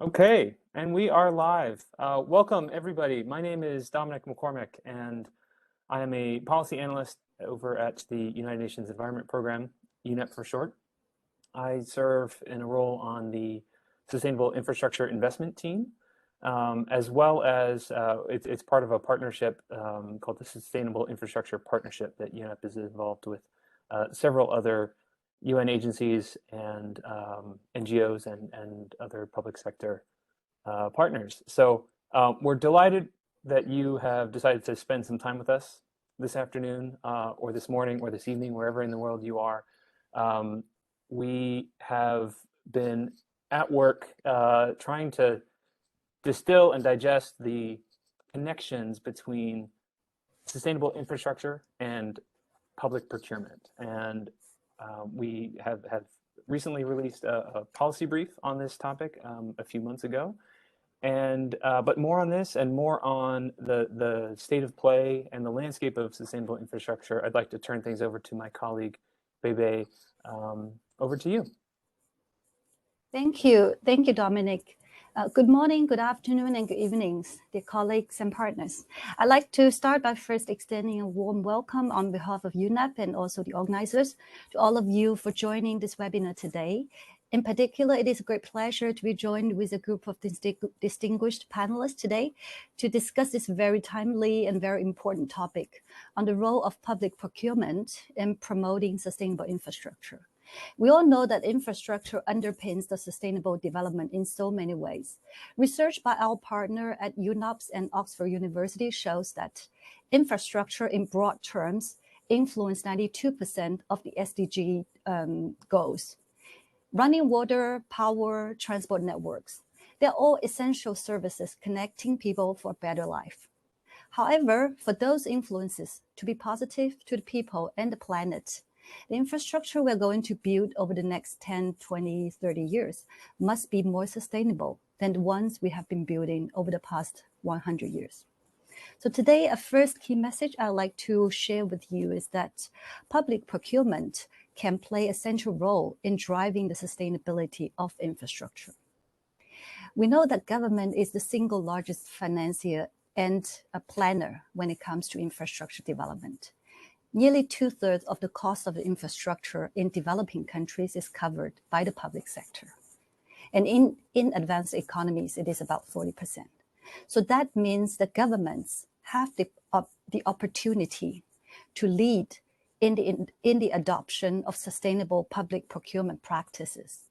Okay, and we are live. Welcome, everybody. My name is Dominic MacCormack, and I am a policy analyst over at the United Nations Environment Program, UNEP for short. I serve in a role on the Sustainable Infrastructure Investment Team, as well as it's part of a partnership called the Sustainable Infrastructure Partnership that UNEP is involved with several other UN agencies and NGOs and other public sector partners. So we're delighted that you have decided to spend some time with us this afternoon or this morning or this evening, wherever in the world you are. We have been at work trying to distill and digest the connections between sustainable infrastructure and public procurement. And we have recently released a policy brief on this topic a few months ago. And but more on this and more on the state of play and the landscape of sustainable infrastructure, I'd like to turn things over to my colleague, Beibei. Over to you. Thank you, Dominic. Good morning, good afternoon, and good evenings, dear colleagues and partners. I'd like to start by first extending a warm welcome on behalf of UNEP and also the organizers to all of you for joining this webinar today. In particular, it is a great pleasure to be joined with a group of distinguished panelists today to discuss this very timely and very important topic on the role of public procurement in promoting sustainable infrastructure. We all know that infrastructure underpins the sustainable development in so many ways. Research by our partner at UNOPS and Oxford University shows that infrastructure in broad terms influence 92% of the SDG goals. Running water, power, transport networks, they're all essential services connecting people for a better life. However, for those influences to be positive to the people and the planet, the infrastructure we're going to build over the next 10, 20, 30 years must be more sustainable than the ones we have been building over the past 100 years. So today, a first key message I'd like to share with you is that public procurement can play a central role in driving the sustainability of infrastructure. We know that government is the single largest financier and a planner when it comes to infrastructure development. Nearly 2/3 of the cost of the infrastructure in developing countries is covered by the public sector. And in advanced economies, it is about 40%. So that means that governments have the opportunity to lead in the adoption of sustainable public procurement practices.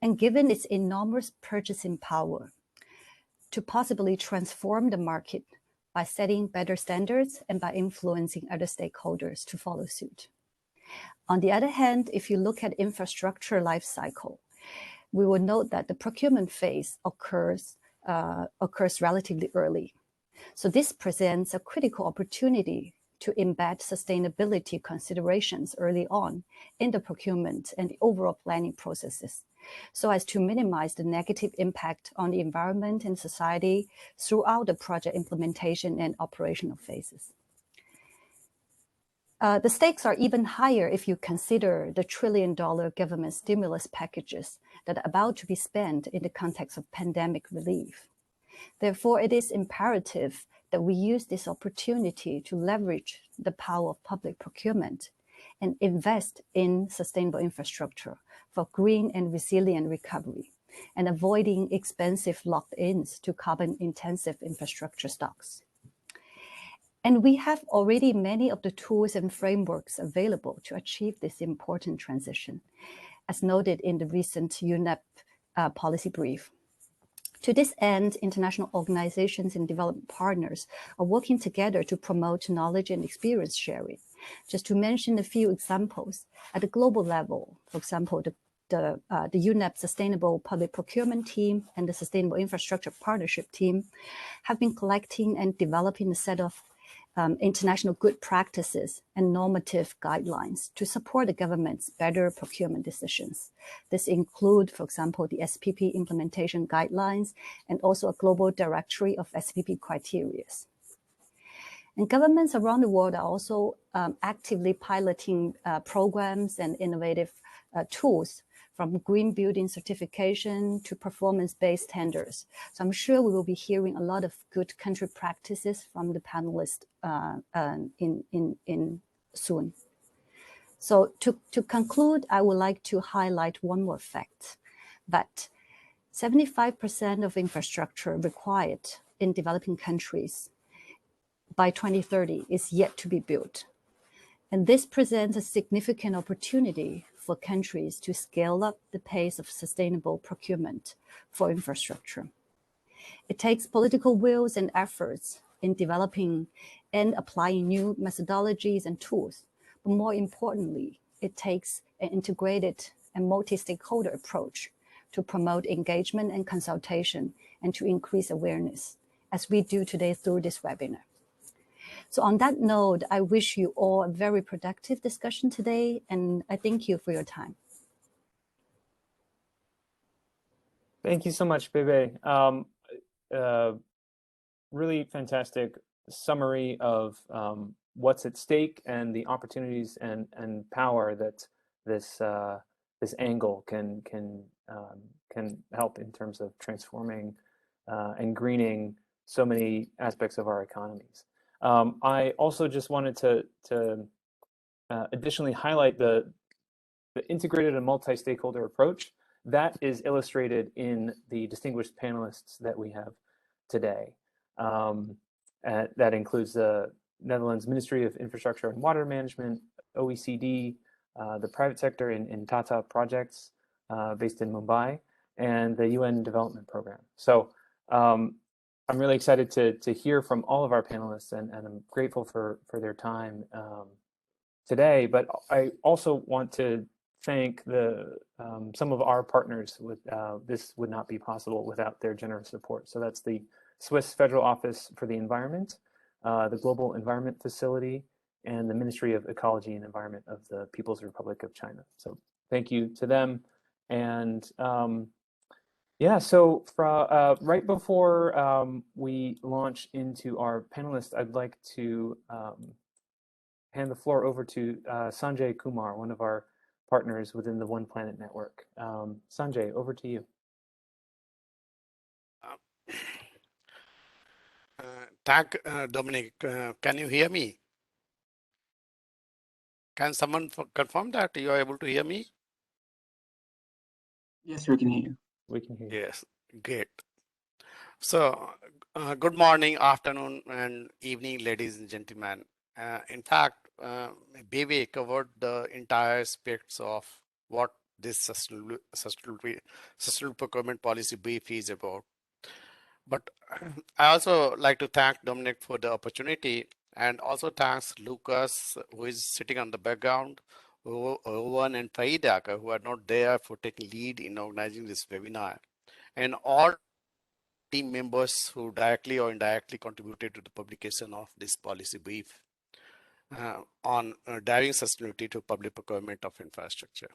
And given its enormous purchasing power, to possibly transform the market by setting better standards and by influencing other stakeholders to follow suit. On the other hand, if you look at infrastructure life cycle, we will note that the procurement phase occurs relatively early. So this presents a critical opportunity to embed sustainability considerations early on in the procurement and the overall planning processes, so as to minimize the negative impact on the environment and society throughout the project implementation and operational phases. The stakes are even higher if you consider the trillion-dollar government stimulus packages that are about to be spent in the context of pandemic relief. Therefore, it is imperative that we use this opportunity to leverage the power of public procurement and invest in sustainable infrastructure for green and resilient recovery, and avoiding expensive locked-ins to carbon-intensive infrastructure stocks. And we have already many of the tools and frameworks available to achieve this important transition, as noted in the recent UNEP policy brief. To this end, international organizations and development partners are working together to promote knowledge and experience sharing. Just to mention a few examples, at the global level, for example, the UNEP Sustainable Public Procurement Team and the Sustainable Infrastructure Partnership Team have been collecting and developing a set of international good practices and normative guidelines to support the government's better procurement decisions. This include, for example, the SPP implementation guidelines and also a global directory of SPP criteria. And governments around the world are also actively piloting programs and innovative tools from green building certification to performance-based tenders. So I'm sure we will be hearing a lot of good country practices from the panelists in soon. So to conclude, I would like to highlight one more fact, that 75% of infrastructure required in developing countries by 2030 is yet to be built. And this presents a significant opportunity for countries to scale up the pace of sustainable procurement for infrastructure. It takes political wills and efforts in developing and applying new methodologies and tools. But more importantly, it takes an integrated and multi-stakeholder approach to promote engagement and consultation and to increase awareness, as we do today through this webinar. So on that note, I wish you all a very productive discussion today, and I thank you for your time. Thank you so much, Beibei. Really fantastic summary of what's at stake and the opportunities and power that this angle can help in terms of transforming and greening so many aspects of our economies. I also just wanted to additionally highlight the integrated and multi-stakeholder approach that is illustrated in the distinguished panelists that we have today. That includes the Netherlands Ministry of Infrastructure and Water Management, OECD, the private sector in Tata Projects, based in Mumbai, and the UN Development Program. So I'm really excited to hear from all of our panelists, and I'm grateful for their time today. But I also want to thank some of our partners. This would not be possible without their generous support. So that's the Swiss Federal Office for the Environment, the Global Environment Facility, and the Ministry of Ecology and Environment of the People's Republic of China. So thank you to them. And yeah, so right before we launch into our panelists, I'd like to hand the floor over to Sanjay Kumar, one of our partners within the One Planet Network. Sanjay, over to you. Thank Dominic. Can you hear me? Can someone confirm that you are able to hear me? Yes, we can hear you. We can hear you. Yes, great. So, good morning, afternoon, and evening, ladies and gentlemen. In fact, Beibei covered the entire aspects of what this sustainable procurement policy brief is about. But I also like to thank Dominic for the opportunity, and also thanks Lucas, who is sitting on the background, Rowan and Faidaka, who are not there, for taking lead in organizing this webinar, and all team members who directly or indirectly contributed to the publication of this policy brief on driving sustainability to public procurement of infrastructure.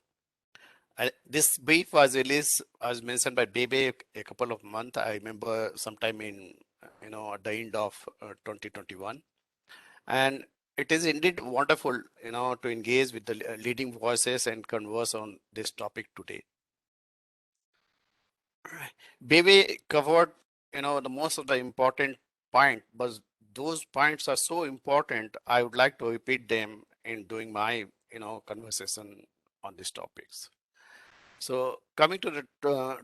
This brief was released, as mentioned by Beibei, a couple of months. I remember sometime in, at the end of 2021. And it is indeed wonderful, to engage with the leading voices and converse on this topic today. Beibei covered, the most of the important point, but those points are so important, I would like to repeat them in doing my, conversation on these topics. So coming to the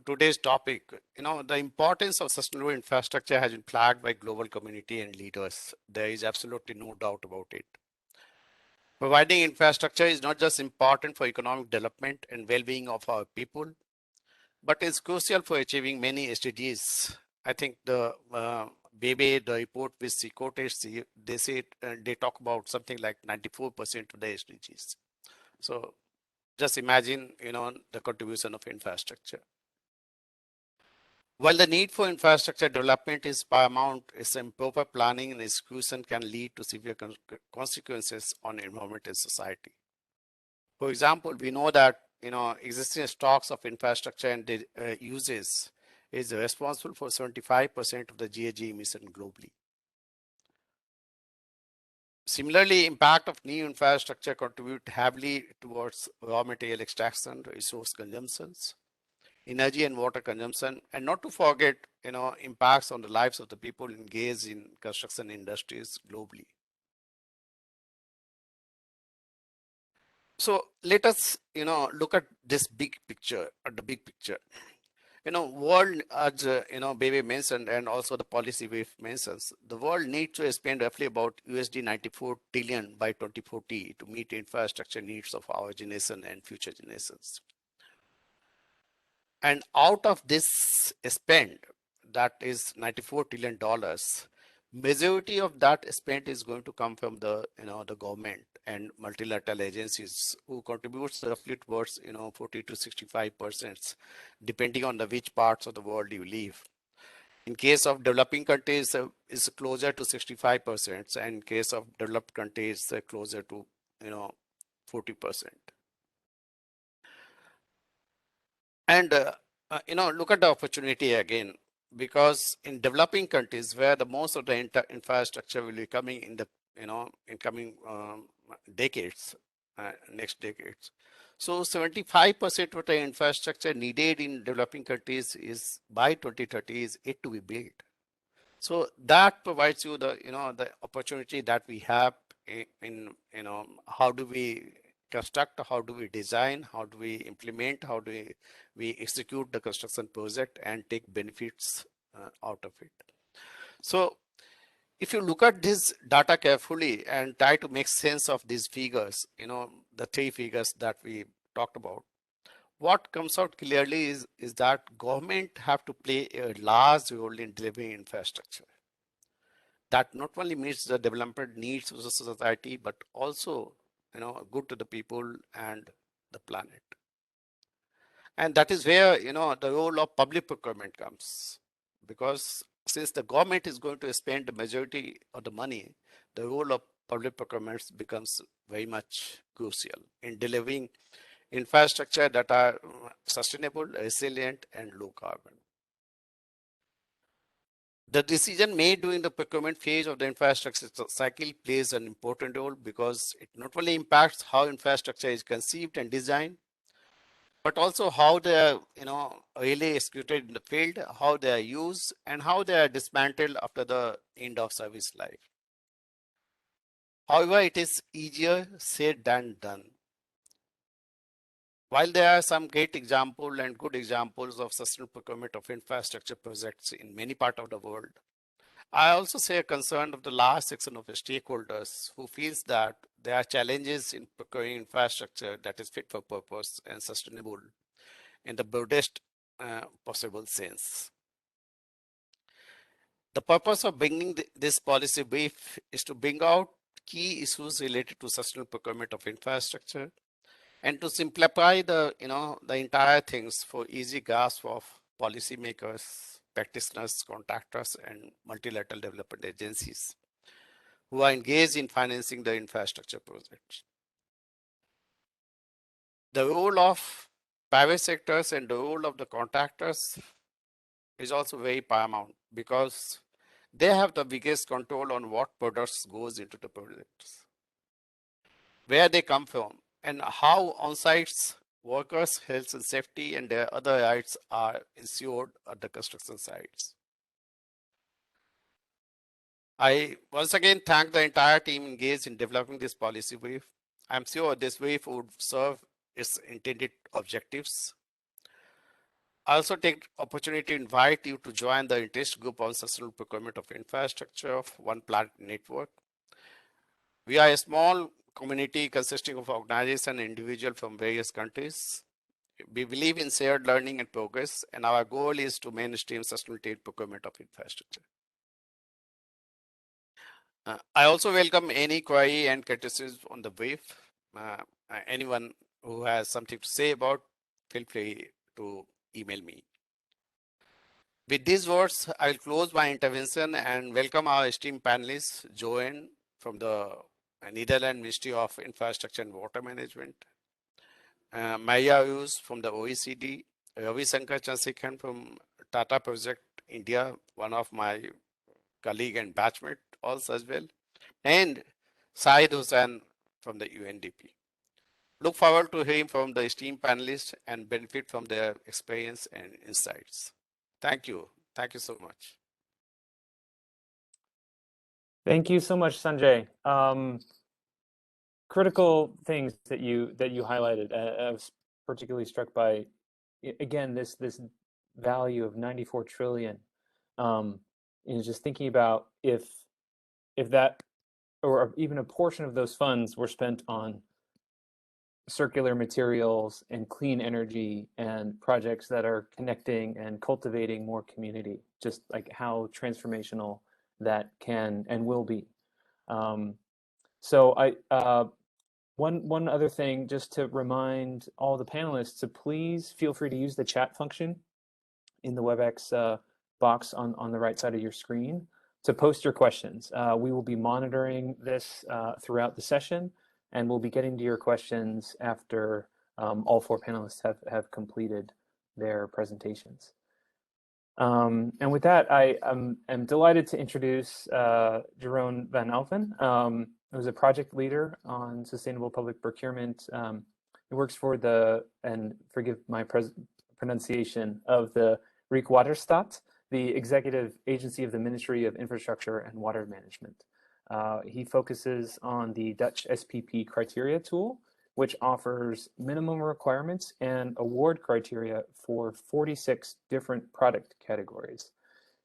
today's topic, the importance of sustainable infrastructure has been flagged by global community and leaders. There is absolutely no doubt about it. Providing infrastructure is not just important for economic development and well-being of our people, but is crucial for achieving many SDGs. I think the Beibei, the report with quoted, they say they talk about something like 94% of the SDGs. So just imagine, the contribution of infrastructure. While the need for infrastructure development is paramount, its improper planning and execution can lead to severe consequences on environment and society. For example, we know that, existing stocks of infrastructure and uses is responsible for 75% of the GHG emission globally. Similarly, impact of new infrastructure contribute heavily towards raw material extraction, resource consumptions, energy and water consumption, and not to forget, impacts on the lives of the people engaged in construction industries globally. So let us, look at this big picture, at the big picture. World, as Beibei mentioned, and also the policy wave mentions, the world needs to spend roughly about USD 94 trillion by 2040 to meet infrastructure needs of our generation and future generations. And out of this spend, that is $94 trillion, majority of that spend is going to come from the, the government and multilateral agencies who contributes roughly towards, 40 to 65%, depending on the which parts of the world you live. In case of developing countries, is closer to 65%, and in case of developed countries, closer to, 40%. And, look at the opportunity again, because in developing countries where the most of the infrastructure will be coming in the, in coming decades, next decades. So 75% of the infrastructure needed in developing countries is by 2030 is yet to be built. So that provides you the, the opportunity that we have in, how do we construct, how do we design, how do we implement, how do we execute the construction project and take benefits out of it. So if you look at this data carefully and try to make sense of these figures, the three figures that we talked about, what comes out clearly is that government have to play a large role in delivering infrastructure that not only meets the development needs of the society, but also, good to the people and the planet. And that is where, the role of public procurement comes, because since the government is going to spend the majority of the money, the role of public procurement becomes very much crucial in delivering infrastructure that are sustainable, resilient, and low carbon. The decision made during the procurement phase of the infrastructure cycle plays an important role because it not only impacts how infrastructure is conceived and designed, but also how they are, really executed in the field, how they are used, and how they are dismantled after the end of service life. However, it is easier said than done. While there are some great examples and good examples of sustainable procurement of infrastructure projects in many parts of the world, I also say a concern of the large section of the stakeholders who feels that there are challenges in procuring infrastructure that is fit for purpose and sustainable in the broadest possible sense. The purpose of bringing this policy brief is to bring out key issues related to sustainable procurement of infrastructure and to simplify the, the entire things for easy grasp of policymakers, practitioners, contractors, and multilateral development agencies who are engaged in financing the infrastructure projects. The role of private sectors and the role of the contractors is also very paramount because they have the biggest control on what products goes into the projects, where they come from, and how on-site workers' health and safety and their other rights are ensured at the construction sites. I once again thank the entire team engaged in developing this policy brief. I'm sure this brief would serve its intended objectives. I also take opportunity to invite you to join the interest group on sustainable procurement of infrastructure of One Planet Network. We are a small community consisting of organizations and individuals from various countries. We believe in shared learning and progress, and our goal is to mainstream sustainable procurement of infrastructure. I also welcome any query and criticism on the brief. Anyone who has something to say about, feel free to email me. With these words, I will close my intervention and welcome our esteemed panelists, Jeroen from the Netherlands Ministry of Infrastructure and Water Management, Ruiz from the OECD, Ravi Shankar Chandrasekhran from Tata Project India, one of my colleague and batchmate also as well, and Syed Hussein from the UNDP. Look forward to hearing from the esteemed panelists and benefit from their experience and insights. Thank you. Thank you so much. Thank you so much, Sanjay. Critical things that you highlighted. I was particularly struck by, again, this value of 94 trillion. Just thinking about if that, or even a portion of those funds were spent on circular materials and clean energy and projects that are connecting and cultivating more community, just like how transformational that can and will be. So one other thing, just to remind all the panelists to please feel free to use the chat function in the WebEx box on the right side of your screen to post your questions. We will be monitoring this throughout the session, and we'll be getting to your questions after all four panelists have completed their presentations. And with that, I am delighted to introduce Jeroen Van Alphen, who's a project leader on sustainable public procurement. He works for and forgive my pronunciation of the Rijkswaterstaat, the executive agency of the Ministry of Infrastructure and Water Management. He focuses on the Dutch SPP criteria tool, which offers minimum requirements and award criteria for 46 different product categories.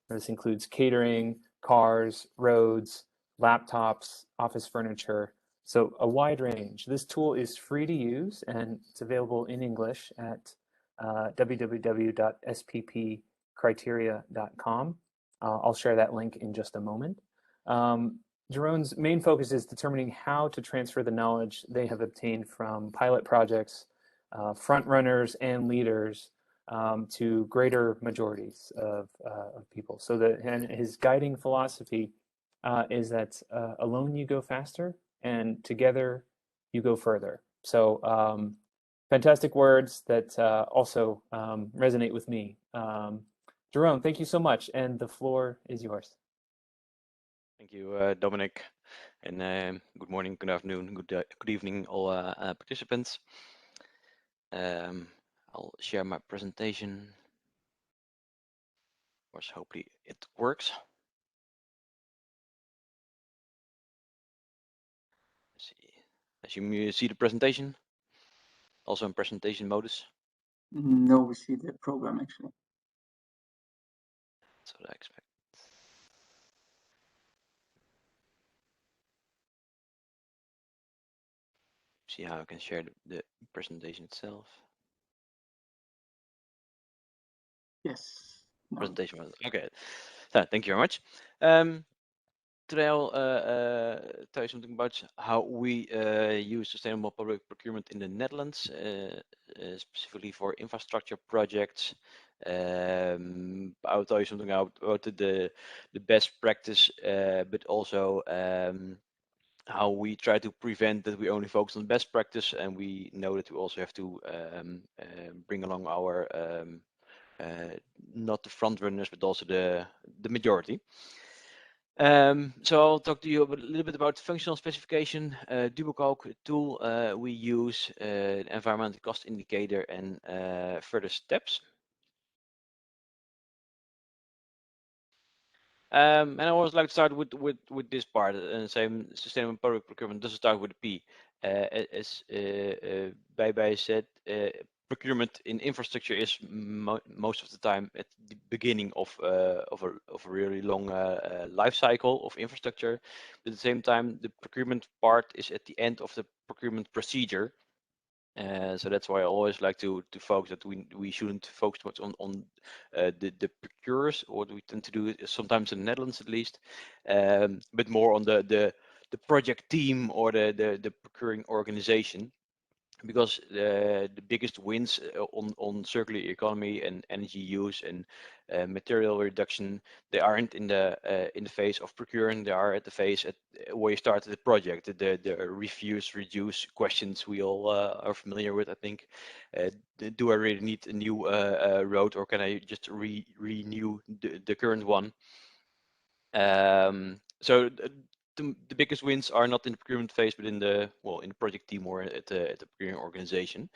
This includes catering, cars, roads, laptops, office furniture, so a wide range. This tool is free to use, and it's available in English at www.sppcriteria.com. I'll share that link in just a moment. Jeroen's main focus is determining how to transfer the knowledge they have obtained from pilot projects, front runners and leaders to greater majorities of people. So and his guiding philosophy is that alone you go faster and together you go further. So fantastic words that also resonate with me. Jeroen, thank you so much, and the floor is yours. Thank you, Dominic, and good morning, good afternoon, good evening, all participants. I'll share my presentation. Of course, hopefully it works. Let's see. Assume you see the presentation, also in presentation modus. No, we see the program actually. That's what I expect. See how I can share the presentation itself. Yes. No. Presentation modus. Okay. So, thank you very much. Today I'll tell you something about how we use sustainable public procurement in the Netherlands, specifically for infrastructure projects. I'll tell you something about the best practice, but also how we try to prevent that we only focus on best practice, and we know that we also have to bring along our not the front runners, but also the majority. So I'll talk to you a little bit about functional specification, Dubokalk tool we use, environmental cost indicator, and further steps. And I always like to start with this part, and same sustainable public procurement doesn't start with a P. As Beibei said, procurement in infrastructure is most of the time at the beginning of a really long life cycle of infrastructure. But at the same time, the procurement part is at the end of the procurement procedure. So that's why I always like to focus that we shouldn't focus much on the procurers, or we tend to do it sometimes in the Netherlands at least, but more on the project team or the procuring organization. Because the biggest wins on circular economy and energy use and material reduction, they aren't in the phase of procuring. They are at the phase where you started the project. The refuse, reduce questions we all are familiar with, I think. Do I really need a new road, or can I just renew the current one? So the biggest wins are not in the procurement phase, but in the project team or at the procurement organization.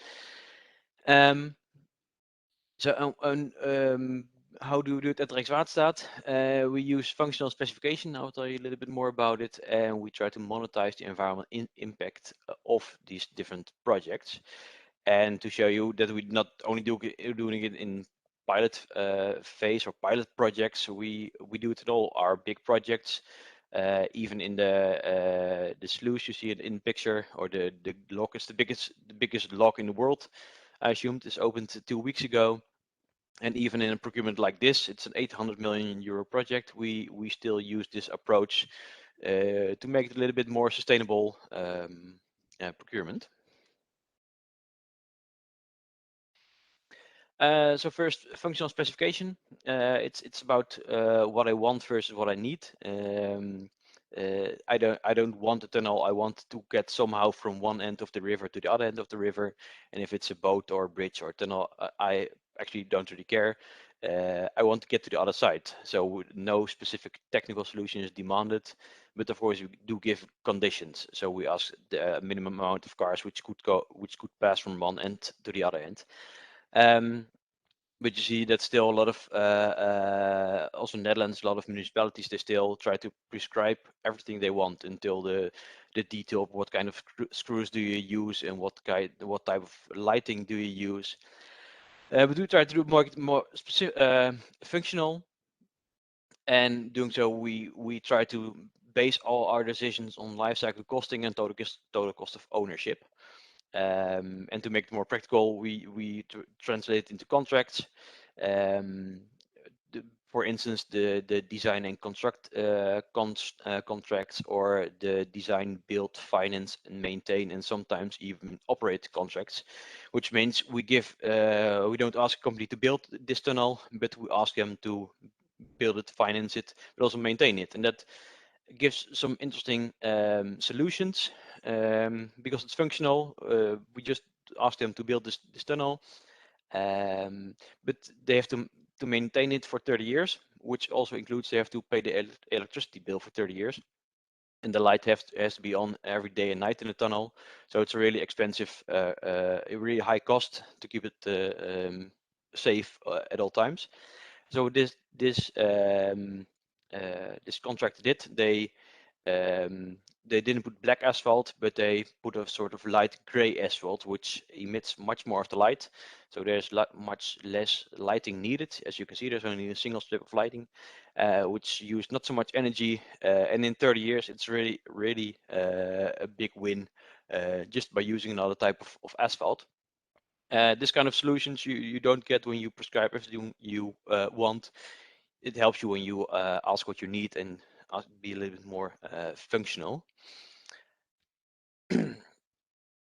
How do we do it at Rijkswaterstaat? We use functional specification. I'll tell you a little bit more about it, and we try to monetize the environmental impact of these different projects. And to show you that we not only doing it in pilot phase or pilot projects, we do it in all our big projects. Even in the sluice, you see it in the picture, or the lock is the biggest lock in the world. I assumed is opened 2 weeks ago. And even in a procurement like this, it's an 800 million euro project. We still use this approach to make it a little bit more sustainable procurement. So first, functional specification. It's about what I want versus what I need. I don't want a tunnel. I want to get somehow from one end of the river to the other end of the river. And if it's a boat or a bridge or a tunnel, I actually don't really care. I want to get to the other side. So no specific technical solution is demanded, but of course we do give conditions. So we ask the minimum amount of cars which could pass from one end to the other end. But you see that still a lot of also in Netherlands, a lot of municipalities, they still try to prescribe everything they want until the detail of what kind of screws do you use and what type of lighting do you use. But we try to do more specific, functional, and doing so we try to base all our decisions on life cycle costing and total cost of ownership. And to make it more practical, we translate it into contracts. For instance, the design and construct contracts, or the design, build, finance, and maintain, and sometimes even operate contracts, which means we don't ask a company to build this tunnel, but we ask them to build it, finance it, but also maintain it, and that gives some interesting solutions. Because it's functional, we just ask them to build this tunnel, but they have to maintain it for 30 years, which also includes they have to pay the electricity bill for 30 years. And the light has to be on every day and night in the tunnel. So it's a really expensive, a really high cost to keep it safe at all times. So this contractor they didn't put black asphalt, but they put a sort of light gray asphalt, which emits much more of the light. So there's much less lighting needed. As you can see, there's only a single strip of lighting, which used not so much energy. And in 30 years, it's really a big win just by using another type of asphalt. This kind of solutions you don't get when you prescribe everything you want. It helps you when you ask what you need and be a little bit more functional.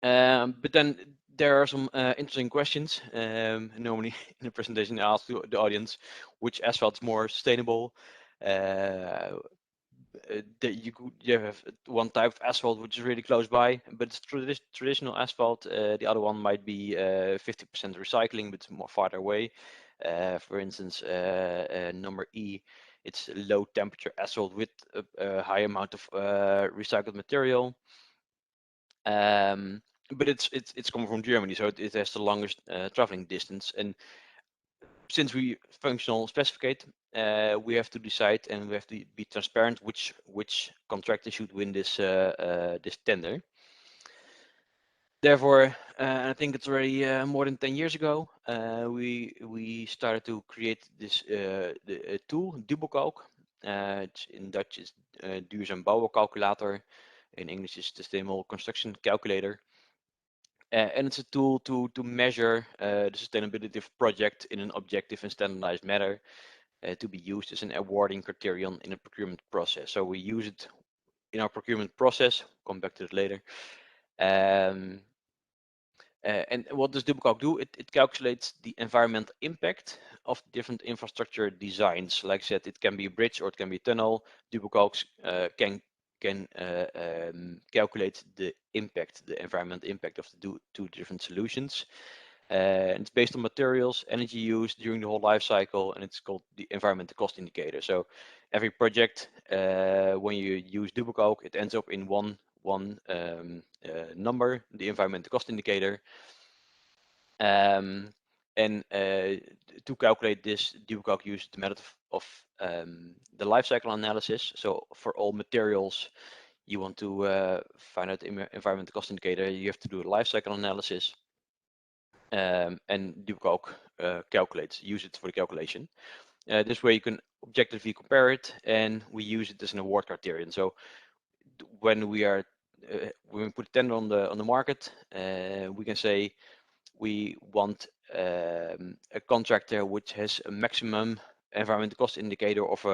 But then there are some interesting questions. Normally in a presentation I ask the audience which asphalt is more sustainable. You have one type of asphalt which is really close by, but it's traditional asphalt. The other one might be 50% recycling, but it's more farther away. For instance, number E, it's low temperature asphalt with a high amount of recycled material. But it's coming from Germany, so it has the longest traveling distance. And since we functional specificate, we have to decide and we have to be transparent which contractor should win this this tender. Therefore, I think it's already more than 10 years ago, we started to create this tool, Dubbelkalk. In Dutch is Duurzaam Bouwcalculator. In English is Sustainable Construction Calculator. And it's a tool to measure the sustainability of a project in an objective and standardized manner, to be used as an awarding criterion in a procurement process. So we use it in our procurement process. Come back to it later. And what does Dubbelkalk do? It calculates the environmental impact of different infrastructure designs. Like I said, it can be a bridge or it can be a tunnel. Dubbelkalk can calculate the impact, the environmental impact of the two different solutions. And it's based on materials, energy use during the whole life cycle, and it's called the environmental cost indicator. So every project, when you use DuboCalc, it ends up in one number, the environmental cost indicator. And to calculate this, DuboCalc uses the method of the life cycle analysis. So for all materials you want to find out the environmental cost indicator, you have to do a life cycle analysis. And DuboCalc use it for the calculation. This way you can objectively compare it, and we use it as an award criterion. So when we put a tender on the market, we can say we want a contractor which has a maximum environmental cost indicator of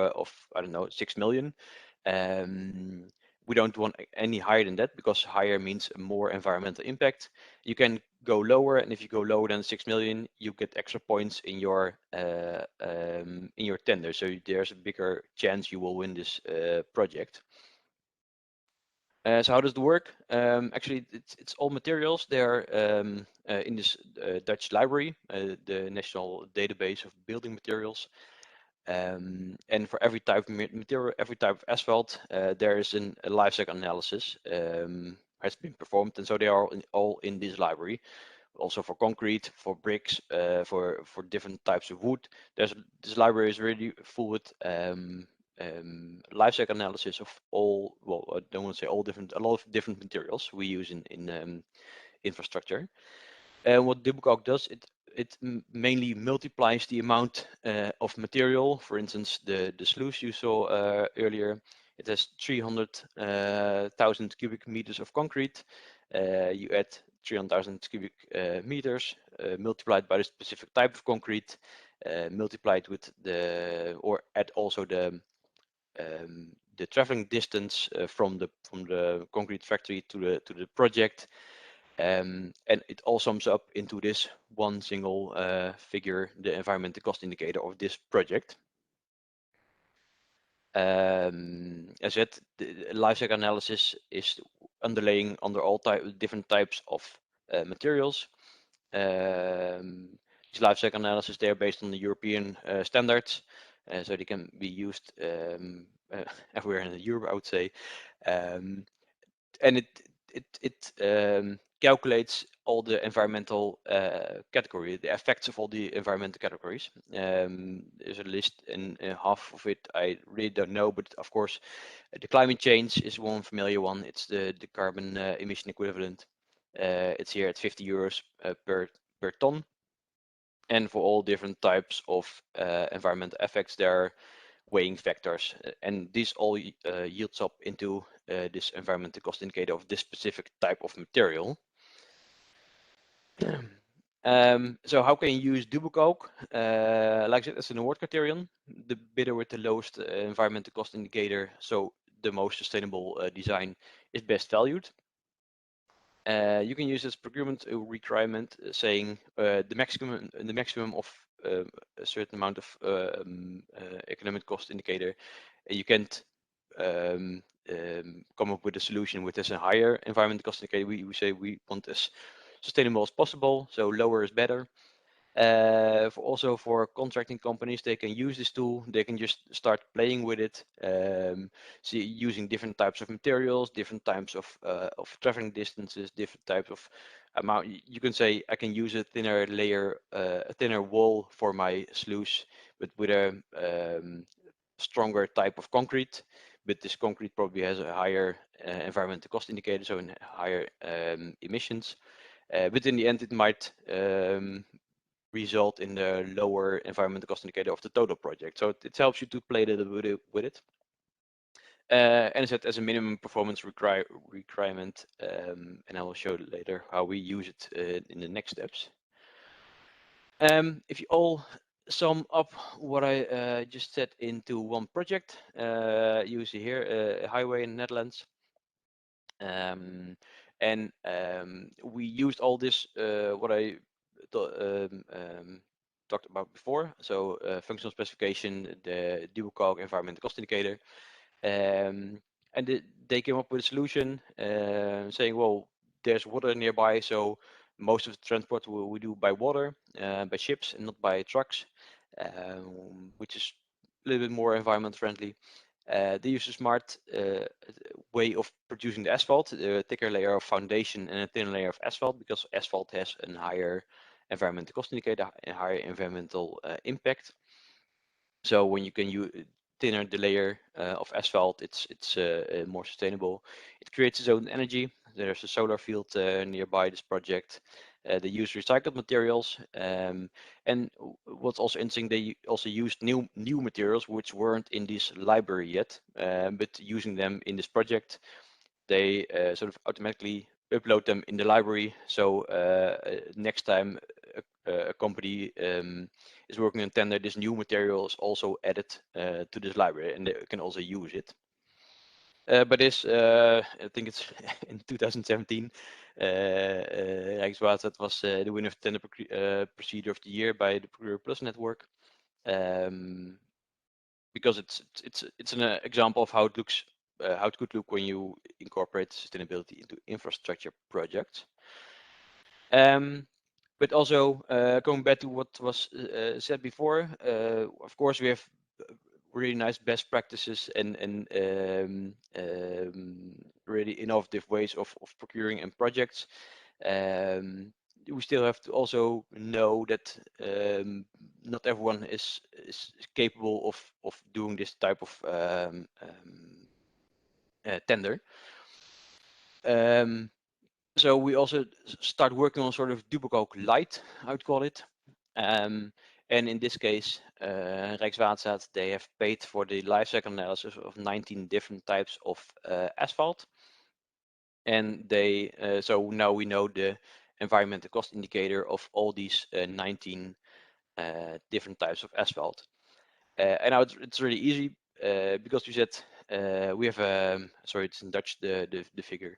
I don't know, 6 million. We don't want any higher than that, because higher means more environmental impact. You can go lower, and if you go lower than 6 million, you get extra points in your tender. So there's a bigger chance you will win this project. So how does it work? Actually, it's all materials. They're in this Dutch library, the National Database of Building Materials. And for every type of material, every type of asphalt, there is a life cycle analysis has been performed, and so they are all in this library. Also for concrete, for bricks, for different types of wood. This library is really full with life cycle analysis of all, well, I don't want to say all different, a lot of different materials we use in infrastructure. And what DuboCalc does, it mainly multiplies the amount of material. For instance, the sluice you saw earlier, it has 300,000 cubic meters of concrete. You add 300,000 cubic meters, multiplied by the specific type of concrete, multiplied with or add also the traveling distance from the concrete factory to the project. And it all sums up into this one single figure, the environmental cost indicator of this project. As I said, the life cycle analysis is underlaying under all different types of materials. These life cycle analysis, they are based on the European standards, so they can be used everywhere in Europe, I would say. And it calculates all the environmental category, the effects of all the environmental categories. There's a list, and half of it I really don't know, but of course the climate change is one familiar one. It's the carbon emission equivalent. It's here at 50 euros per ton. And for all different types of environmental effects, there are weighing factors, and this all yields up into this environmental cost indicator of this specific type of material. So how can you use DuboCalc? Like I said, it's an award criterion. The bidder with the lowest environmental cost indicator, so the most sustainable design, is best valued. You can use this procurement requirement saying the maximum of a certain amount of economic cost indicator. You can't come up with a solution which has a higher environmental cost indicator. We say we want as sustainable as possible, so lower is better. Also for contracting companies, they can use this tool. They can just start playing with it, using different types of materials, different types of traveling distances, different types of amount. You can say I can use a thinner layer, a thinner wall for my sluice, but with a stronger type of concrete. But this concrete probably has a higher environmental cost indicator, so in higher emissions. But in the end, it might result in the lower environmental cost indicator of the total project. So it helps you to play a little bit with it. And it's set as a minimum performance requirement, and I will show later how we use it in the next steps. If you all sum up what I just said into one project, you see here a highway in the Netherlands. And we used all this, what I talked about before. So functional specification, the DuboCalc environmental cost indicator. And they came up with a solution saying, well, there's water nearby, so most of the transport we do by water, by ships, and not by trucks, which is a little bit more environment friendly. They use a smart way of producing the asphalt, a thicker layer of foundation and a thinner layer of asphalt, because asphalt has a higher environmental cost indicator and higher environmental impact. So when you can thinner the layer of asphalt, it's more sustainable. It creates its own energy. There's a solar field nearby this project. They use recycled materials, and what's also interesting, they also used new materials which weren't in this library yet, but using them in this project, they sort of automatically upload them in the library. So next time a company is working on tender, this new material is also added to this library, and they can also use it. But this, I think it's in 2017, Rijkswaterstaat was the winner of tender procedure of the year by the Procurement Plus network, because it's an example of how it looks, how it could look when you incorporate sustainability into infrastructure projects. But also going back to what was said before, of course we have really nice best practices and really innovative ways of procuring and projects. We still have to also know that not everyone is capable of doing this type of tender. So we also start working on sort of Dubocoke Light, I would call it. And in this case, Rijkswaterstaat, they have paid for the life cycle analysis of 19 different types of asphalt. And they so now we know the environmental cost indicator of all these 19 different types of asphalt. And now it's really easy because you said we have sorry, it's in Dutch the figure.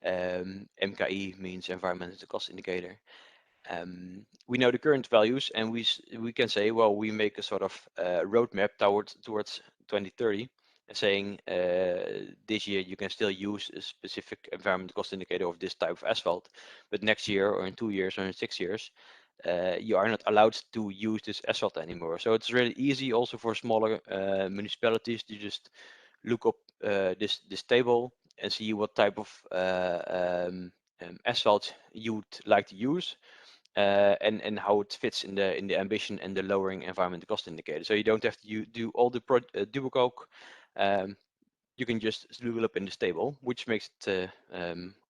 MKI means environmental cost indicator. We know the current values, and we can say, well, we make a sort of roadmap towards 2030, saying this year you can still use a specific environmental cost indicator of this type of asphalt, but next year or in 2 years or in 6 years, you are not allowed to use this asphalt anymore. So it's really easy also for smaller municipalities to just look up this table and see what type of asphalt you would like to use, and how it fits in the ambition and the lowering environmental cost indicator. So you don't have to do all the Dubocoke. You can just look it up in this table, which makes it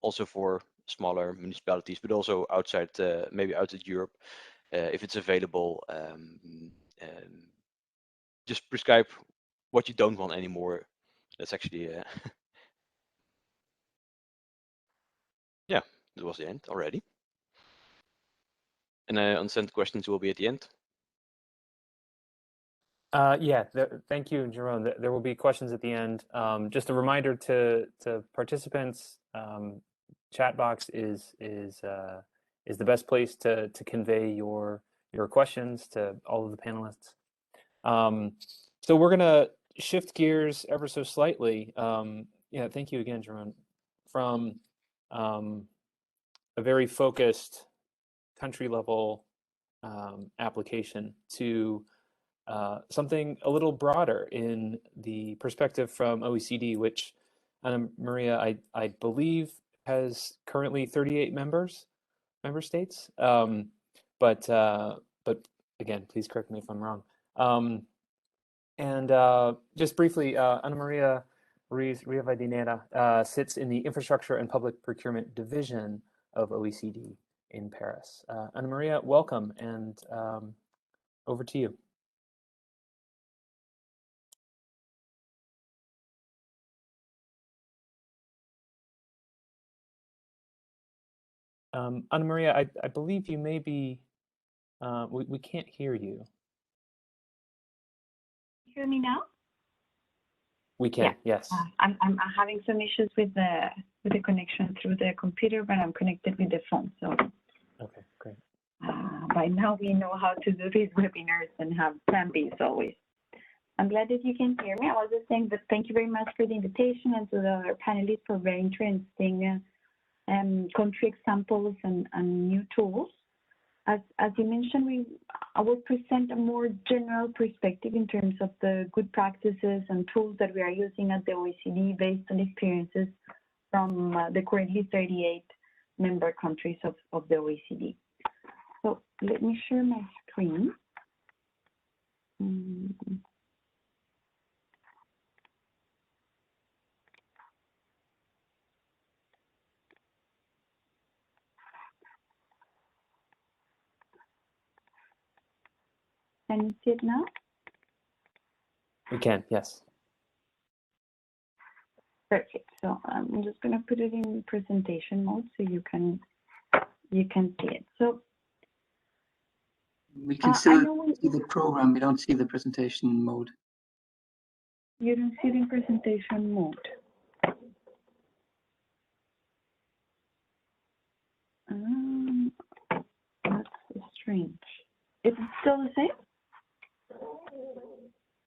also for smaller municipalities, but also outside, maybe outside Europe, if it's available. Just prescribe what you don't want anymore. That's actually yeah, that was the end already. And I understand questions will be at the end. Yeah, thank you, Jeroen. There will be questions at the end. Just a reminder to participants, chat box is the best place to convey your questions to all of the panelists. So we're gonna shift gears ever so slightly. Yeah, thank you again, Jeroen. From a very focused country level application to something a little broader in the perspective from OECD, which Maria, I believe has currently 38 member states. But again, please correct me if I'm wrong. And just briefly, Ana Maria Ruiz Rivadeneira sits in the Infrastructure and Public Procurement Division of OECD in Paris. Ana Maria, welcome, and over to you. Ana Maria, I believe you may be, we can't hear you. Hear me now? We can, yeah. Yes. I'm having some issues with the connection through the computer, but I'm connected with the phone. So okay, great. By now we know how to do these webinars and have plan Bs always. I'm glad that you can hear me. I was just saying that thank you very much for the invitation and to the other panelists for very interesting country examples and new tools. As you mentioned, I will present a more general perspective in terms of the good practices and tools that we are using at the OECD based on experiences from the currently 38 member countries of the OECD. So let me share my screen. Can you see it now? We can, yes. Perfect. So I'm just going to put it in presentation mode so you can see it. So we can still see the program. We don't see the presentation mode. You don't see it in presentation mode. That's strange. Is it still the same?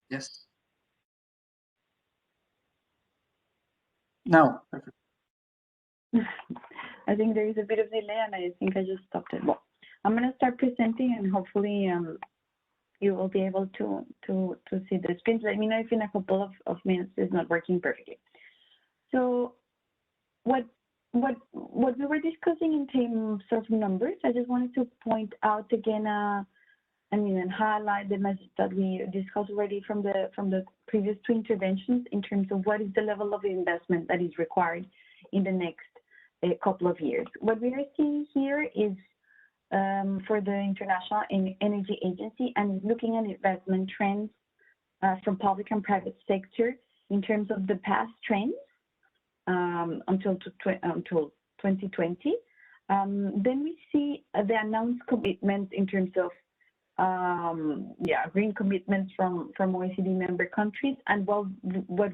Yes. No, perfect. I think there is a bit of delay and I think I just stopped it. Well, I'm going to start presenting and hopefully you will be able to see the screen. Let me know if in a couple of minutes it's not working perfectly. So what we were discussing in terms of numbers, I just wanted to point out again and highlight the message that we discussed already from the previous two interventions in terms of what is the level of investment that is required in the next couple of years. What we are seeing here is for the International Energy Agency and looking at investment trends from public and private sector in terms of the past trends until 2020. Then we see the announced commitments in terms of green commitments from OECD member countries and what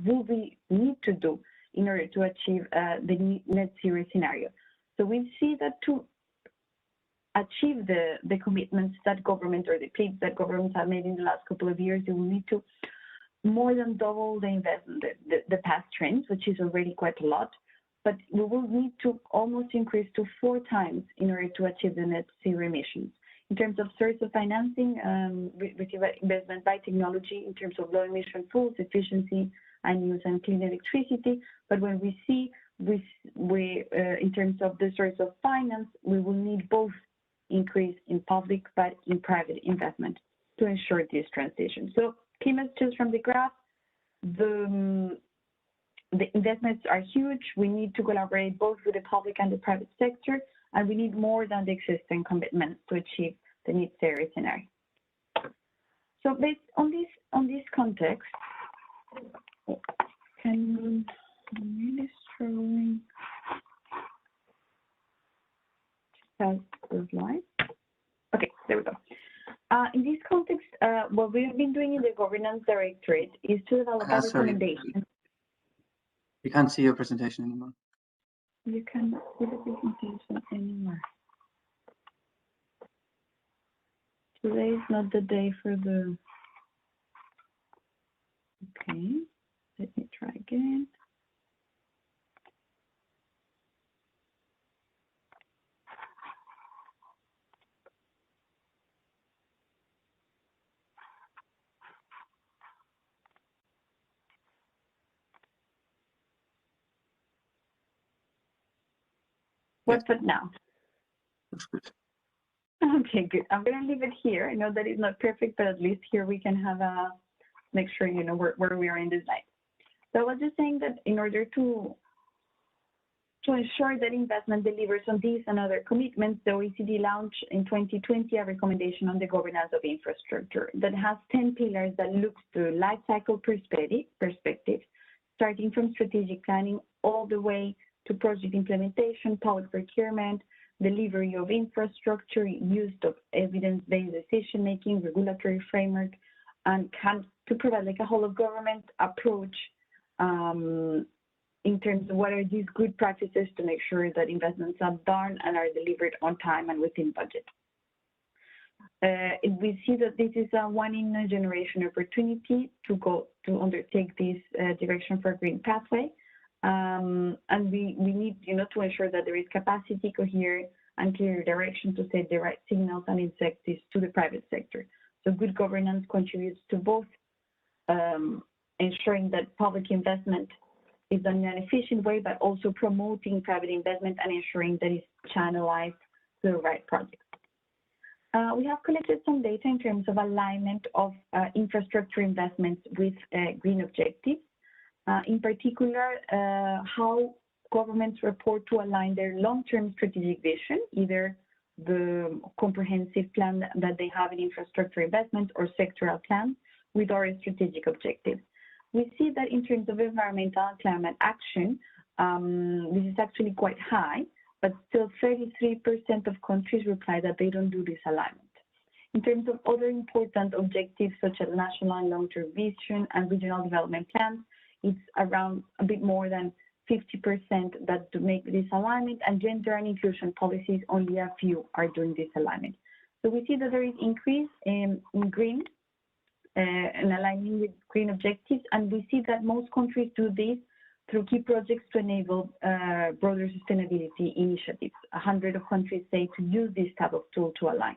will we need to do in order to achieve the net zero scenario. So we see that to achieve the commitments that government or the pledges that governments have made in the last couple of years, they will need to more than double the investment, the past trends, which is already quite a lot, but we will need to almost increase to 4 times in order to achieve the net zero emissions. In terms of source of financing, receive investment by technology in terms of low emission fuels, efficiency, and use and clean electricity. But when we see in terms of the source of finance, we will need both increase in public but in private investment to ensure this transition. So key messages from the graph: the investments are huge. We need to collaborate both with the public and the private sector, and we need more than the existing commitments to achieve the net zero scenario. So based on this context, can really showing the slide? Okay, there we go. In this context, what we've been doing in the Governance Directorate is to develop a recommendation. You can't see your presentation anymore. You can't see the presentation anymore. Today is not the day for the... Okay, let me try again. What's it now? That's good. Okay, good. I'm going to leave it here. I know that it's not perfect, but at least here we can have make sure you know where we are in this slide. So I was just saying that in order to ensure that investment delivers on these and other commitments, the OECD launched in 2020 a recommendation on the governance of infrastructure that has 10 pillars that looks through life cycle perspective, starting from strategic planning all the way to project implementation, public procurement, delivery of infrastructure, use of evidence-based decision-making, regulatory framework, and to provide like a whole of government approach in terms of what are these good practices to make sure that investments are done and are delivered on time and within budget. We see that this is a one-in-a-generation opportunity to undertake this direction for a green pathway. And we need, to ensure that there is capacity, coherence, and clear direction to set the right signals and incentives to the private sector. So good governance contributes to both ensuring that public investment is done in an efficient way, but also promoting private investment and ensuring that it's channelized to the right projects. We have collected some data in terms of alignment of infrastructure investments with green objectives. In particular, how governments report to align their long-term strategic vision, either the comprehensive plan that they have in infrastructure investment or sectoral plans, with our strategic objectives. We see that in terms of environmental and climate action, this is actually quite high, but still 33% of countries reply that they don't do this alignment. In terms of other important objectives, such as national and long-term vision and regional development plans, it's around a bit more than 50% that do make this alignment, and gender and inclusion policies, only a few are doing this alignment. So we see that there is increase in green and aligning with green objectives, and we see that most countries do this through key projects to enable broader sustainability initiatives. 100 of countries say to use this type of tool to align.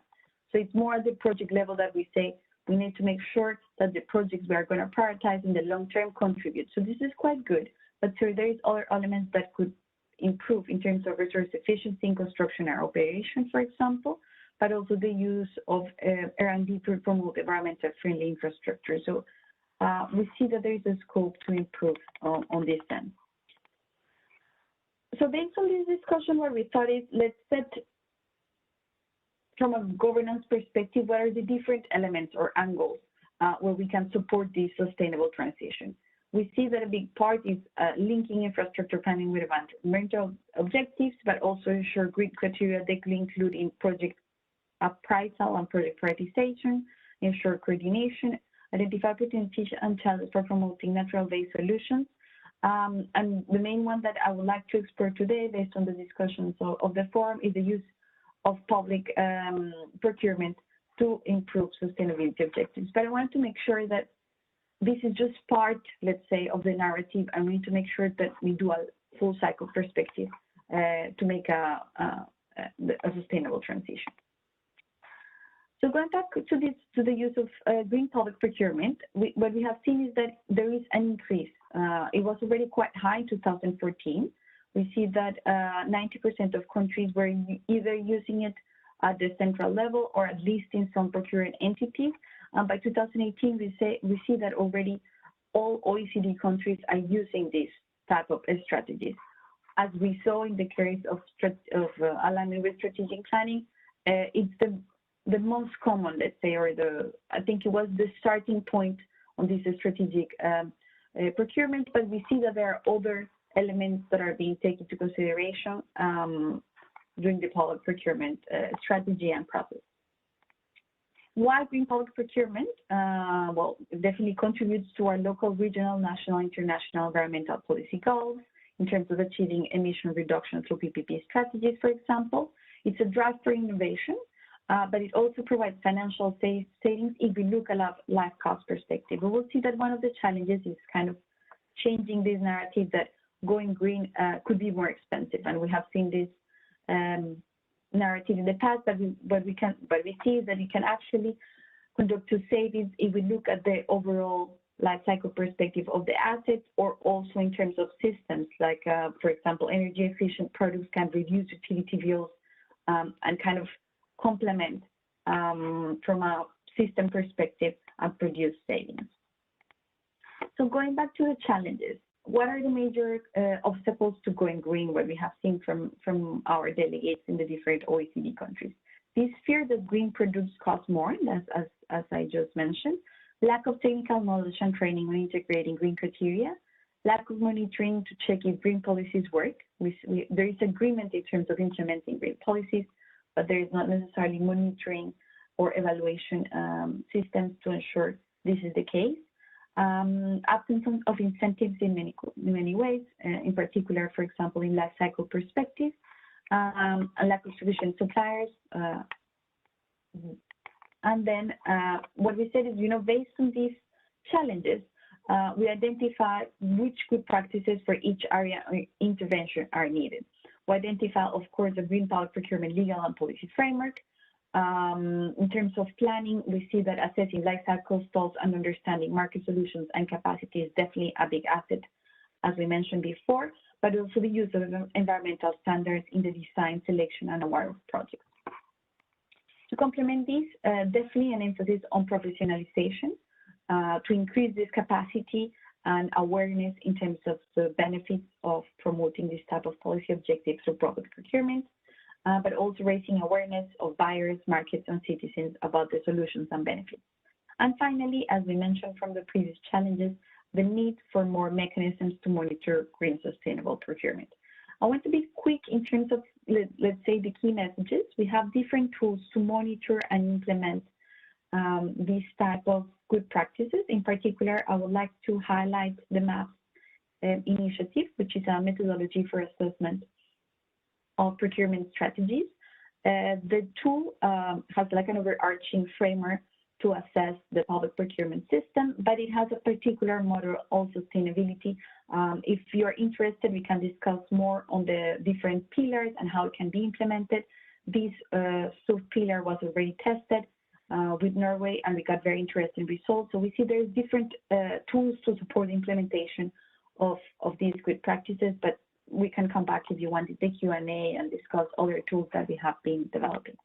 So it's more at the project level that we say we need to make sure that the projects we are going to prioritize in the long term contribute. So this is quite good, but so there is other elements that could improve in terms of resource efficiency in construction and operation, for example, but also the use of R&D to promote environmental friendly infrastructure. So we see that there is a scope to improve on this end. So based on this discussion, what we thought is, let's set from a governance perspective, what are the different elements or angles where we can support this sustainable transition. We see that a big part is linking infrastructure planning with environmental objectives, but also ensure grid criteria they could include in project appraisal and project prioritization, ensure coordination, identify potential and challenges for promoting natural-based solutions. And the main one that I would like to explore today, based on the discussions of the forum, is the use of public procurement to improve sustainability objectives. But I want to make sure that this is just part, let's say, of the narrative, and we need to make sure that we do a full cycle perspective to make a sustainable transition. So going back to the use of green public procurement, what we have seen is that there is an increase. It was already quite high in 2014. We see that 90% of countries were either using it at the central level or at least in some procurement entities. By 2018, we see that already all OECD countries are using this type of strategies. As we saw in the case of alignment with strategic planning, it's the most common, let's say, or I think it was the starting point on this strategic procurement, but we see that there are other elements that are being taken into consideration during the public procurement strategy and process. Why green public procurement? Well, it definitely contributes to our local, regional, national, international environmental policy goals in terms of achieving emission reduction through PPP strategies, for example. It's a drive for innovation, but it also provides financial savings if we look at a life cost perspective. We will see that one of the challenges is kind of changing this narrative that going green could be more expensive, and we have seen this narrative in the past, but we see that it can actually conduct to savings if we look at the overall life cycle perspective of the assets, or also in terms of systems, like for example, energy efficient products can reduce utility bills and kind of complement from a system perspective and produce savings. So going back to the challenges, what are the major obstacles to going green, what we have seen from our delegates in the different OECD countries? This fear that green products cost more, as I just mentioned, lack of technical knowledge and training on integrating green criteria, lack of monitoring to check if green policies work. There is agreement in terms of implementing green policies, but there is not necessarily monitoring or evaluation systems to ensure this is the case. Absence of incentives in many ways, in particular, for example, in life cycle perspective, a lack of sufficient suppliers. And then what we said is, based on these challenges, we identify which good practices for each area or intervention are needed. We identify, of course, the green public procurement legal and policy framework. In terms of planning, we see that assessing life cycle stalls and understanding market solutions and capacity is definitely a big asset, as we mentioned before, but also the use of environmental standards in the design, selection, and award of projects. To complement this, definitely an emphasis on professionalization to increase this capacity and awareness in terms of the benefits of promoting this type of policy objectives for public procurement, but also raising awareness of buyers, markets, and citizens about the solutions and benefits. And finally, as we mentioned from the previous challenges, the need for more mechanisms to monitor green sustainable procurement. I want to be quick in terms of, let's say, the key messages. We have different tools to monitor and implement these type of good practices. In particular, I would like to highlight the MAPS initiative, which is a methodology for assessment of procurement strategies. The tool has like an overarching framework to assess the public procurement system, but it has a particular model of sustainability. If you're interested, we can discuss more on the different pillars and how it can be implemented. This sub-pillar was already tested with Norway, and we got very interesting results. So we see there's different tools to support the implementation of these good practices, but we can come back if you want to the Q&A and discuss other tools that we have been developing.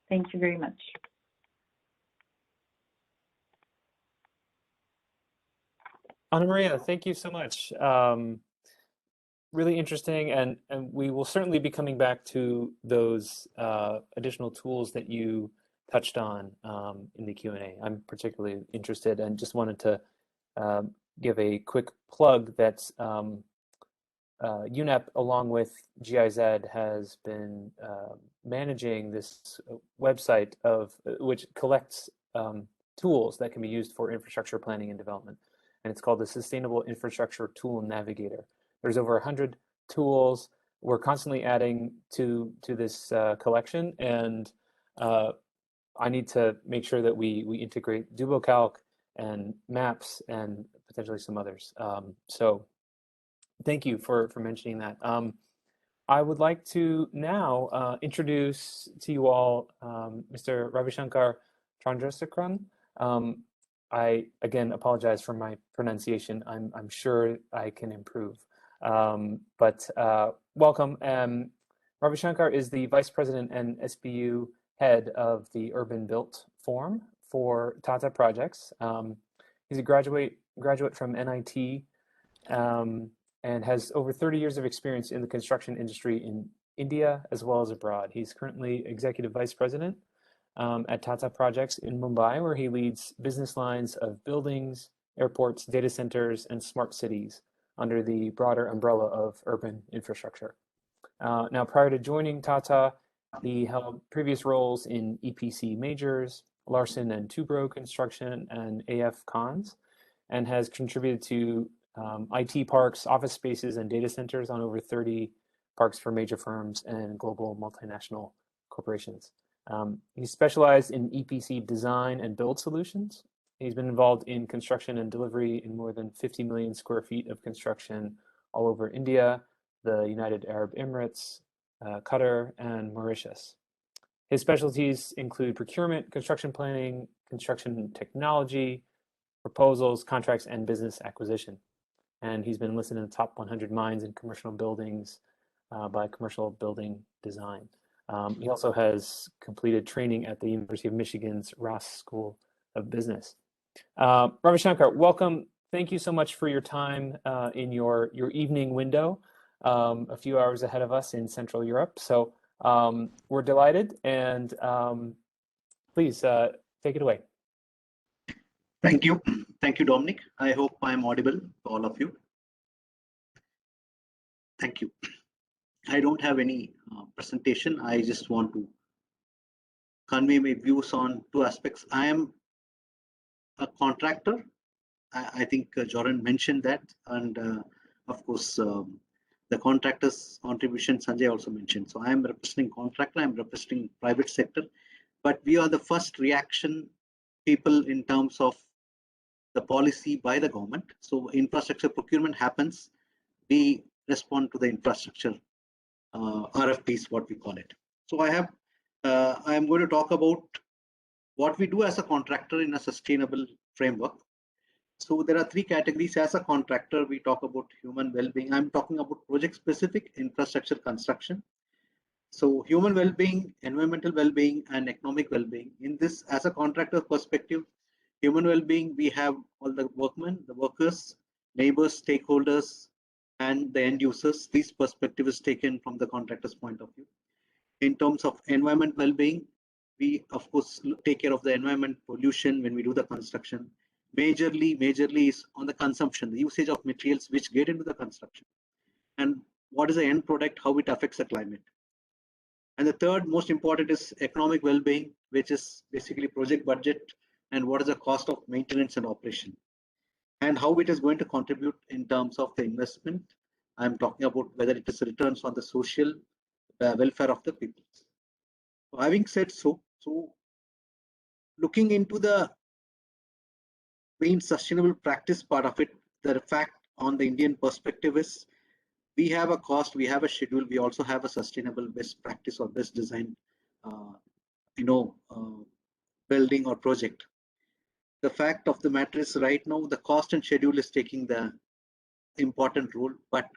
Thank you very much. Ana Maria, thank you so much. Really interesting, and we will certainly be coming back to those additional tools that you touched on in the Q&A. I'm particularly interested and just wanted to give a quick plug that UNEP, along with GIZ, has been managing this website which collects tools that can be used for infrastructure planning and development. And it's called the Sustainable Infrastructure Tool Navigator. There's over 100 tools. We're constantly adding to this collection, and I need to make sure that we integrate DuboCalc and MAPS and potentially some others. So thank you for mentioning that. I would like to now introduce to you all Mr. Ravishankar Chandrasekhran. I, again, apologize for my pronunciation. I'm sure I can improve. But welcome. Ravishankar is the Vice President and SBU Head of the Urban Built Forum for Tata Projects. He's a graduate from NIT and has over 30 years of experience in the construction industry in India as well as abroad. He's currently Executive Vice President at Tata Projects in Mumbai, where he leads business lines of buildings, airports, data centers, and smart cities under the broader umbrella of urban infrastructure. Now, prior to joining Tata, he held previous roles in EPC majors, Larsen and Toubro Construction, and AF Cons, and has contributed to IT parks, office spaces, and data centers on over 30 parks for major firms and global multinational corporations. He's specialized in EPC design and build solutions. He's been involved in construction and delivery in more than 50 million square feet of construction all over India, the United Arab Emirates, Qatar, and Mauritius. His specialties include procurement, construction planning, construction technology, proposals, contracts, and business acquisition. And he's been listed in the top 100 minds in commercial buildings by Commercial Building Design. He also has completed training at the University of Michigan's Ross School of Business. Ravishankar, welcome. Thank you so much for your time in your evening window, a few hours ahead of us in Central Europe. So we're delighted, and please take it away. Thank you. Thank you, Dominic. I hope I'm audible to all of you. Thank you. I don't have any presentation. I just want to convey my views on two aspects. I am a contractor. I think Jeroen mentioned that, and of course, the contractors' contribution Sanjay also mentioned. So I am representing contractor. I am representing private sector, but we are the first reaction people in terms of the policy by the government. So infrastructure procurement happens, we respond to the infrastructure RFPs, what we call it. So I am going to talk about what we do as a contractor in a sustainable framework. So there are three categories. As a contractor, we talk about human well-being. I'm talking about project-specific infrastructure construction. So human well-being, environmental well-being, and economic well-being. In this, as a contractor perspective, human well-being, we have all the workmen, the workers, neighbors, stakeholders, and the end users. This perspective is taken from the contractor's point of view. In terms of environment well-being, we of course take care of the environment pollution when we do the construction. Majorly is on the consumption, the usage of materials which get into the construction, and what is the end product, how it affects the climate. And the third most important is economic well-being, which is basically project budget and what is the cost of maintenance and operation, and how it is going to contribute in terms of the investment. I'm talking about whether it is returns on the social welfare of the people. So having said so, looking into the main sustainable practice part of it, the fact on the Indian perspective is we have a cost, we have a schedule, we also have a sustainable best practice or best design, building or project. The fact of the matter is right now the cost and schedule is taking the important role, but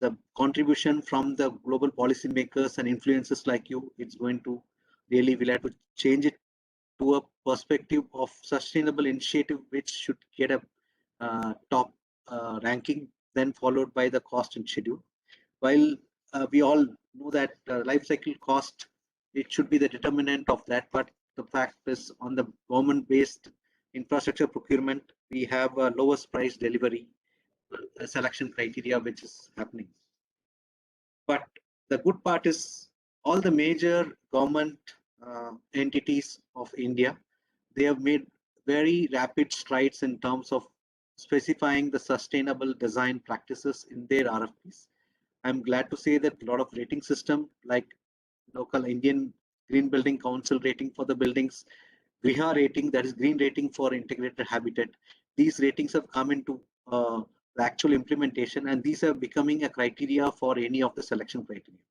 the contribution from the global policymakers and influencers like you, it's going to really, we'll have to change it to a perspective of sustainable initiative, which should get a top ranking, then followed by the cost and schedule. While we all know that life cycle cost, it should be the determinant of that, but the fact is on the government-based infrastructure procurement, we have a lowest price delivery selection criteria which is happening. But the good part is all the major government entities of India, they have made very rapid strides in terms of specifying the sustainable design practices in their RFPs. I'm glad to say that a lot of rating system like local Indian Green Building Council rating for the buildings, Griha rating, that is green rating for integrated habitat. These ratings have come into the actual implementation, and these are becoming a criteria for any of the selection criteria.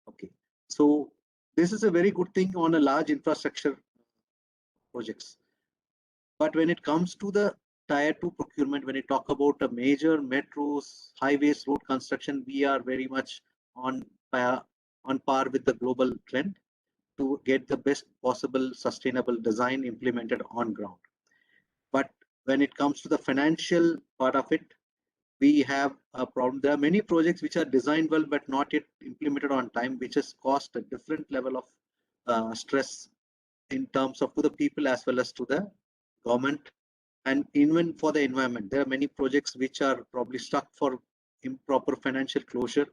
Okay, so this is a very good thing on a large infrastructure projects. But when it comes to the tier 2 procurement, when you talk about a major metros, highways, road construction, we are very much on par with the global trend to get the best possible sustainable design implemented on ground. But when it comes to the financial part of it, we have a problem. There are many projects which are designed well but not yet implemented on time, which has caused a different level of stress in terms of to the people as well as to the government, and even for the environment. There are many projects which are probably stuck for improper financial closure,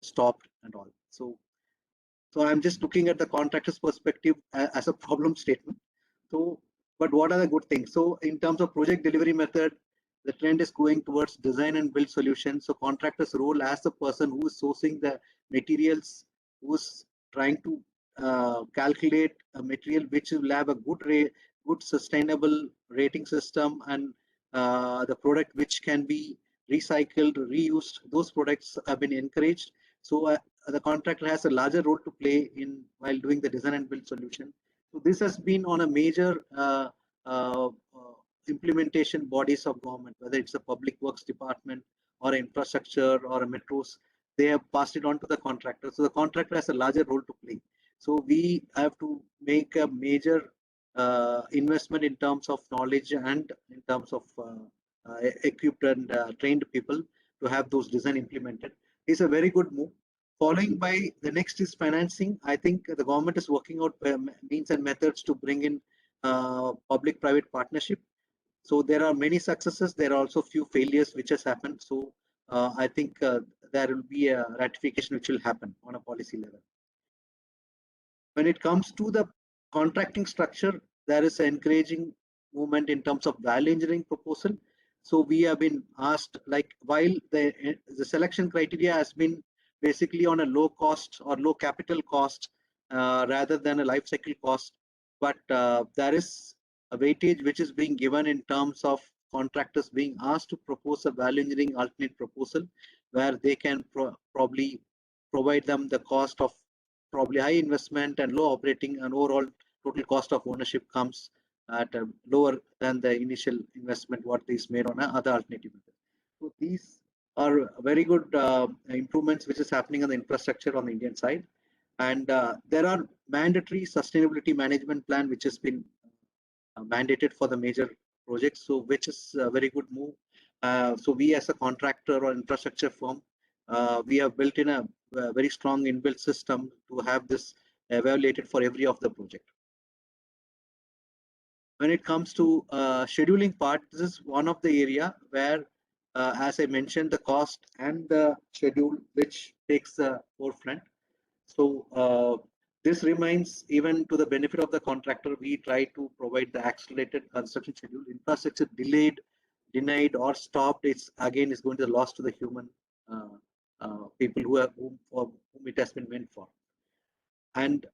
stopped and all. So I'm just looking at the contractor's perspective as a problem statement. So, but what are the good things? So in terms of project delivery method, the trend is going towards design and build solutions. So contractor's role as the person who is sourcing the materials, who is trying to calculate a material which will have a good sustainable rating system, and the product which can be recycled, reused, those products have been encouraged. So the contractor has a larger role to play in while doing the design and build solution. So this has been on a major implementation bodies of government, whether it's a public works department or infrastructure or a metros, they have passed it on to the contractor. So the contractor has a larger role to play. So we have to make a major investment in terms of knowledge and in terms of equipped and trained people to have those design implemented. It's a very good move. Following by the next is financing. I think the government is working out means and methods to bring in public-private partnership. So there are many successes. There are also few failures which has happened. So I think there will be a ratification which will happen on a policy level. When it comes to the contracting structure, there is an encouraging movement in terms of value engineering proposal. So we have been asked, like, while the selection criteria has been basically on a low cost or low capital cost rather than a life cycle cost, but there is a weightage which is being given in terms of contractors being asked to propose a value engineering alternate proposal, where they can probably provide them the cost of probably high investment and low operating, and overall total cost of ownership comes at a lower than the initial investment what is made on other alternative methods. So these are very good improvements which is happening on the infrastructure on the Indian side. And there are mandatory sustainability management plan which has been mandated for the major projects, so which is a very good move. So we as a contractor or infrastructure firm, we have built in a very strong inbuilt system to have this evaluated for every of the project. When it comes to scheduling part, this is one of the area where, as I mentioned, the cost and the schedule which takes the forefront. So this remains even to the benefit of the contractor. We try to provide the accelerated construction schedule. Infrastructure delayed, denied, or stopped, it's again is going to be lost to the human people for whom it has been meant for. And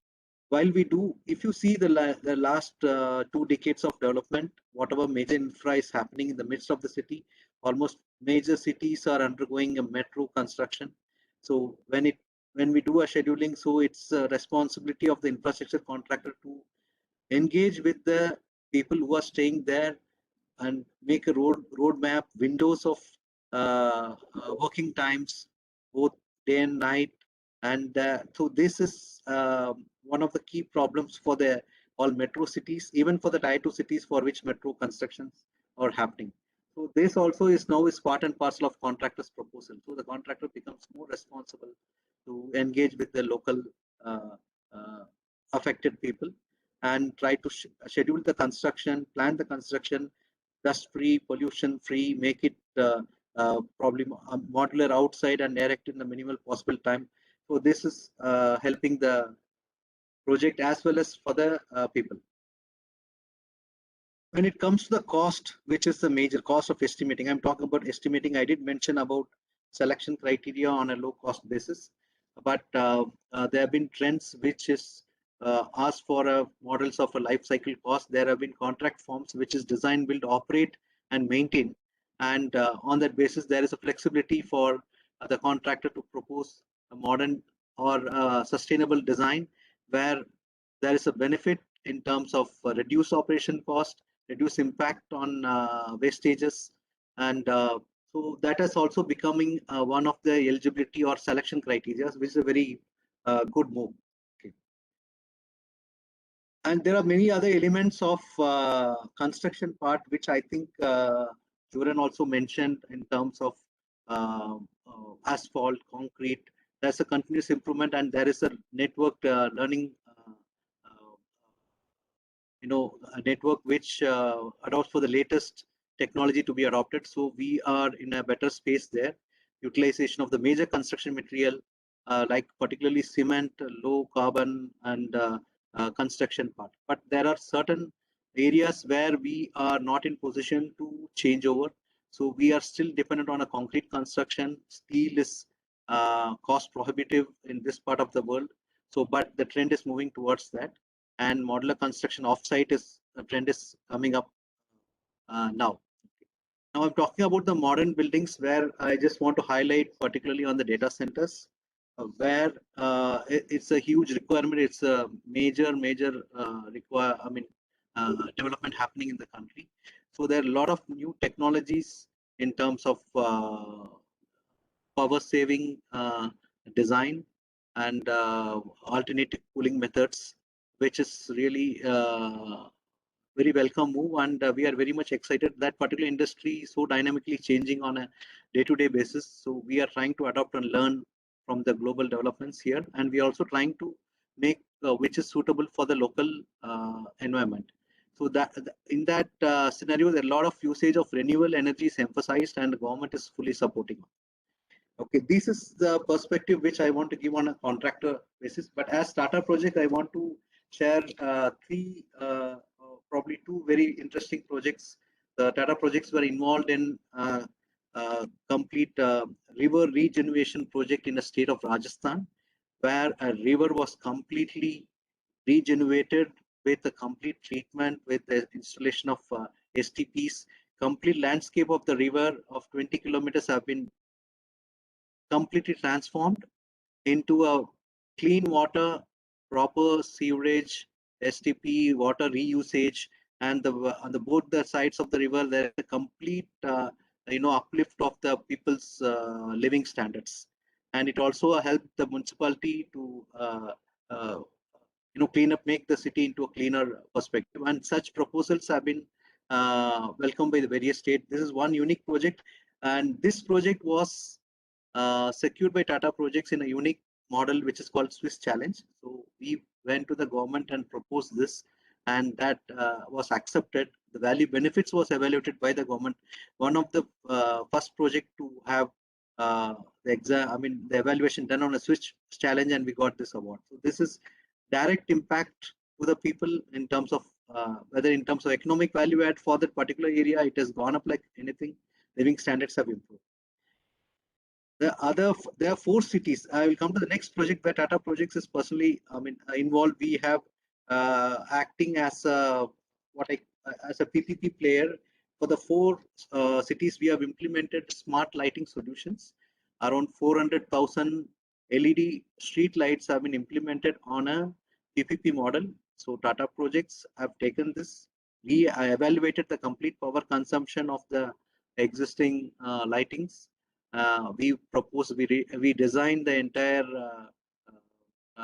while we do, if you see the last 2 decades of development, whatever major infra is happening in the midst of the city, almost major cities are undergoing a metro construction. So when we do a scheduling, so it's a responsibility of the infrastructure contractor to engage with the people who are staying there and make a roadmap, windows of working times, both day and night. And so this is one of the key problems for the all metro cities, even for the tier 2 cities for which metro constructions are happening. So this also is now is part and parcel of contractor's proposal. So the contractor becomes more responsible to engage with the local affected people and try to schedule the construction, plan the construction, dust free, pollution free, make it probably modular outside and erect in the minimal possible time. So this is helping the project as well as for the people. When it comes to the cost, which is the major cost of estimating, I'm talking about estimating. I did mention about selection criteria on a low cost basis, but there have been trends which is asked for models of a life cycle cost. There have been contract forms which is design, build, operate, and maintain. And on that basis, there is a flexibility for the contractor to propose a modern or sustainable design where there is a benefit in terms of reduced operation cost, reduce impact on wastages, and so that is also becoming one of the eligibility or selection criteria, which is a very good move. Okay. And there are many other elements of construction part, which I think Jeroen also mentioned in terms of asphalt, concrete. There's a continuous improvement, and there is a networked learning a network which adopts for the latest technology to be adopted. So we are in a better space there. Utilization of the major construction material, like particularly cement, low carbon, and construction part. But there are certain areas where we are not in position to change over. So we are still dependent on a concrete construction. Steel is cost prohibitive in this part of the world. So, but the trend is moving towards that. And modular construction offsite is a trend is coming up now. Now I'm talking about the modern buildings, where I just want to highlight particularly on the data centers, where it's a huge requirement. It's a major development happening in the country. So there are a lot of new technologies in terms of power saving design and alternative cooling methods, which is really very welcome move, and we are very much excited. That particular industry is so dynamically changing on a day-to-day basis. So we are trying to adopt and learn from the global developments here, and we are also trying to make which is suitable for the local environment. So that in that scenario, there are a lot of usage of renewable energy is emphasized, and the government is fully supporting. Okay, this is the perspective which I want to give on a contractor basis. But as Tata Project, I want to share probably 2 very interesting projects. The Tata Projects were involved in complete river regeneration project in the state of Rajasthan, where a river was completely regenerated with the complete treatment, with the installation of STPs. Complete landscape of the river of 20 kilometers have been completely transformed into a clean water, proper sewerage, STP, water reusage, and on the both the sides of the river, there is a complete uplift of the people's living standards, and it also helped the municipality to uh, clean up, make the city into a cleaner perspective. And such proposals have been welcomed by the various states. This is one unique project, and this project was secured by Tata Projects in a unique model which is called Swiss Challenge. So we went to the government and proposed this, and that was accepted. The value benefits was evaluated by the government. One of the first project to have the evaluation done on a Swiss Challenge, and we got this award. So this is direct impact to the people in terms of whether in terms of economic value add for that particular area, it has gone up like anything. Living standards have improved. There are 4 cities. I will come to the next project where Tata Projects is personally, involved. We have acting as a as a PPP player for the 4 cities. We have implemented smart lighting solutions. Around 400,000 LED street lights have been implemented on a PPP model. So Tata Projects have taken this. We evaluated the complete power consumption of the existing lightings. We designed the entire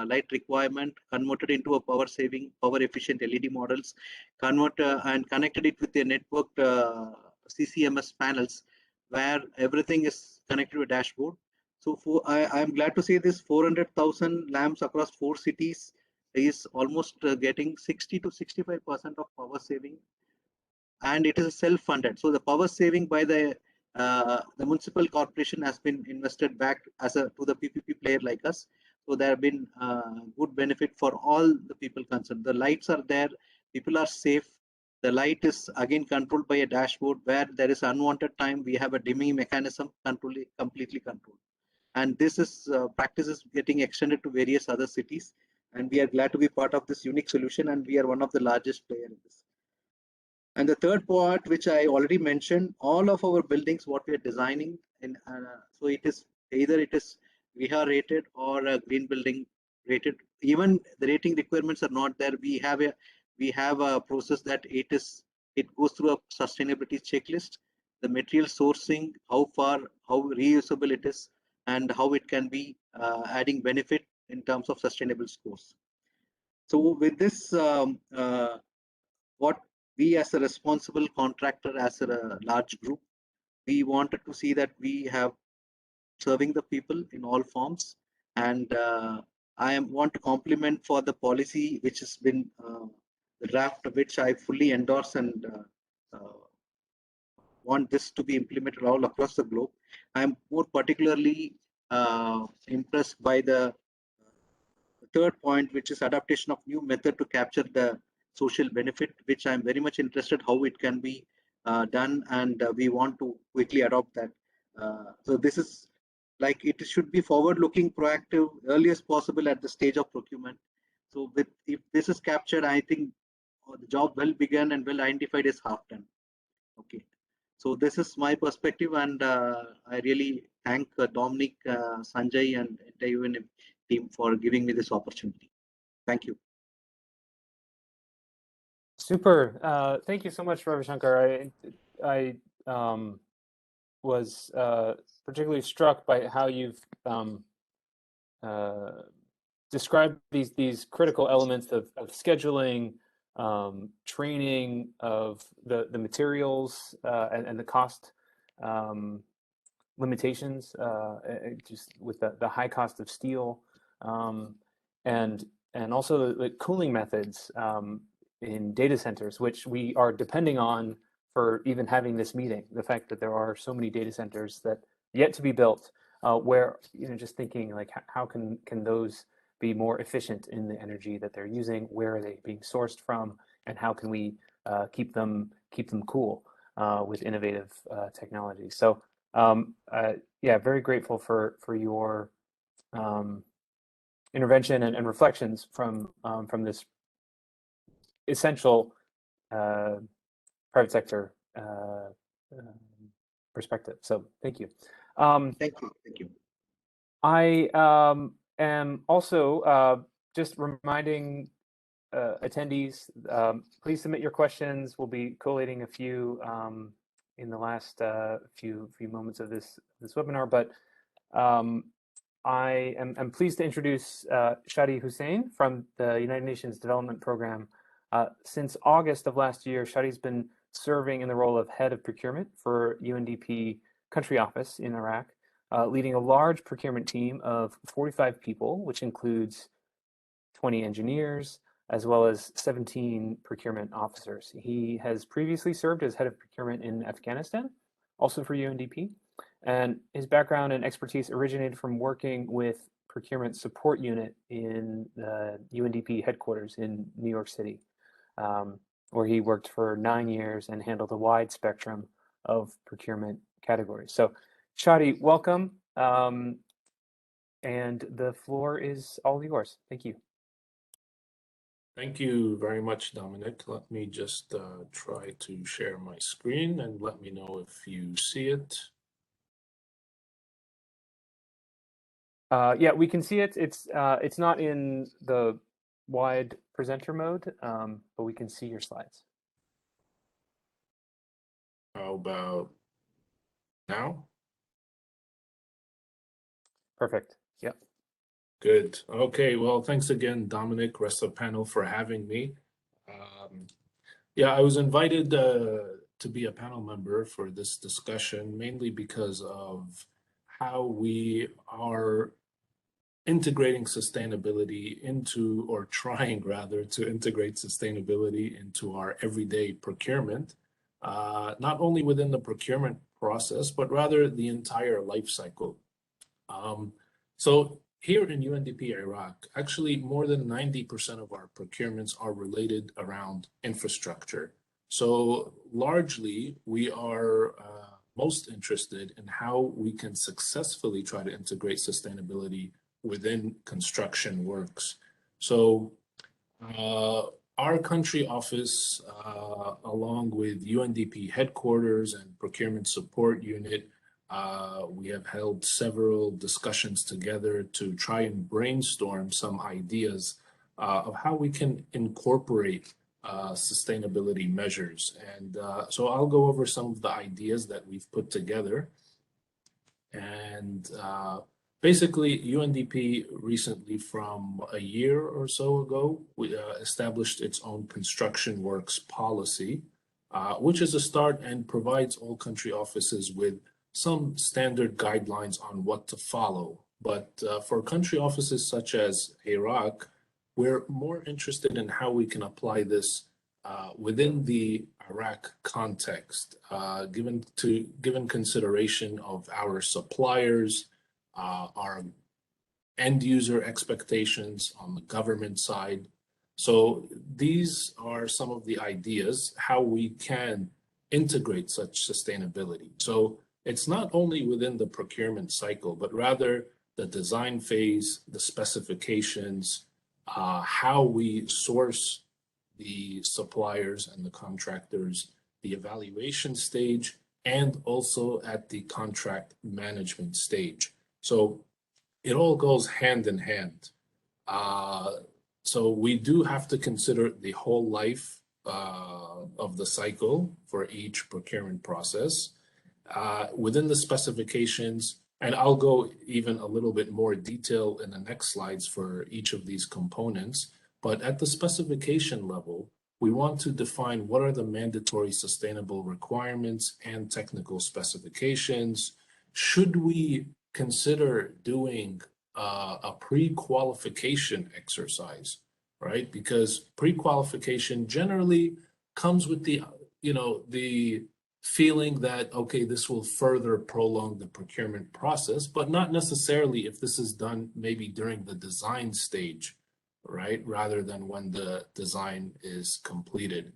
light requirement, converted into a power saving, power efficient LED models, and connected it with the networked CCMS panels, where everything is connected to a dashboard. So I am glad to say this 400,000 lamps across 4 cities is almost getting 60 to 65% of power saving, and it is self-funded. So the power saving by the municipal corporation has been invested back to the PPP player like us. So there have been good benefit for all the people concerned. The lights are there, people are safe. The light is again controlled by a dashboard. Where there is unwanted time, we have a dimming mechanism completely controlled. And this is practice is getting extended to various other cities. And we are glad to be part of this unique solution, and we are one of the largest players in this. And the third part, which I already mentioned, all of our buildings, what we are designing, so it is either it is VIHA rated or a green building rated. Even the rating requirements are not there. We have a process that it goes through a sustainability checklist, the material sourcing, how reusable it is, and how it can be adding benefit in terms of sustainable scores. So with this, what we as a responsible contractor, as a large group, we wanted to see that we have serving the people in all forms. And I want to compliment for the policy which has been the draft, which I fully endorse, and want this to be implemented all across the globe. I'm more particularly impressed by the third point, which is adaptation of new method to capture the social benefit, which I'm very much interested how it can be done, and we want to quickly adopt that. So this is like it should be forward-looking, proactive, earliest possible at the stage of procurement. So if this is captured, I think the job well begun and well identified is half done. Okay. So this is my perspective, and I really thank Dominic, Sanjay, and the UNEP team for giving me this opportunity. Thank you. Super. Thank you so much, Ravishankar. I was particularly struck by how you've described these critical elements of scheduling, training of the materials and the cost limitations, just with the high cost of steel, and also the cooling methods in data centers, which we are depending on for even having this meeting. The fact that there are so many data centers that yet to be built, where just thinking like how can those be more efficient in the energy that they're using? Where are they being sourced from, and how can we keep them cool with innovative technology? So yeah, very grateful for your intervention and reflections from this essential private sector perspective. So thank you. Thank you. Thank you. I am also just reminding attendees, please submit your questions. We'll be collating a few in the last few moments of this webinar, but I am pleased to introduce Shadi Hussein from the United Nations Development Program. Since August of last year, Shadi's been serving in the role of head of procurement for UNDP country office in Iraq, leading a large procurement team of 45 people, which includes 20 engineers, as well as 17 procurement officers. He has previously served as head of procurement in Afghanistan, also for UNDP, and his background and expertise originated from working with procurement support unit in the UNDP headquarters in New York City, where he worked for 9 years and handled a wide spectrum of procurement categories. So Shadi, welcome, and the floor is all yours. Thank you. Thank you very much, Dominic. Let me just try to share my screen and let me know if you see it. Yeah, we can see it. It's not in the wide presenter mode, but we can see your slides. How about now? Perfect. Yep. Good. Okay. Well, thanks again, Dominic, rest of the panel, for having me. Yeah, I was invited to be a panel member for this discussion, mainly because of how we are integrating sustainability into, or trying rather to integrate sustainability into our everyday procurement, not only within the procurement process, but rather the entire life cycle. So here in UNDP Iraq, actually more than 90% of our procurements are related around infrastructure. So largely, we are most interested in how we can successfully try to integrate sustainability within construction works. So our country office, along with UNDP headquarters and procurement support unit, we have held several discussions together to try and brainstorm some ideas of how we can incorporate sustainability measures. And so I'll go over some of the ideas that we've put together. And basically, UNDP recently, from a year or so ago, we established its own construction works policy, which is a start and provides all country offices with some standard guidelines on what to follow. But for country offices such as Iraq, we're more interested in how we can apply this within the Iraq context, given consideration of our suppliers, our end user expectations on the government side. So these are some of the ideas how we can integrate such sustainability. So it's not only within the procurement cycle, but rather the design phase, the specifications, how we source the suppliers and the contractors, the evaluation stage, and also at the contract management stage. So it all goes hand in hand. So we do have to consider the whole life of the cycle for each procurement process. Within the specifications, and I'll go even a little bit more detail in the next slides for each of these components, but at the specification level, we want to define what are the mandatory sustainable requirements and technical specifications. Should we consider doing a pre-qualification exercise, right? Because pre-qualification generally comes with the, the feeling that, okay, this will further prolong the procurement process, but not necessarily if this is done maybe during the design stage, right? Rather than when the design is completed.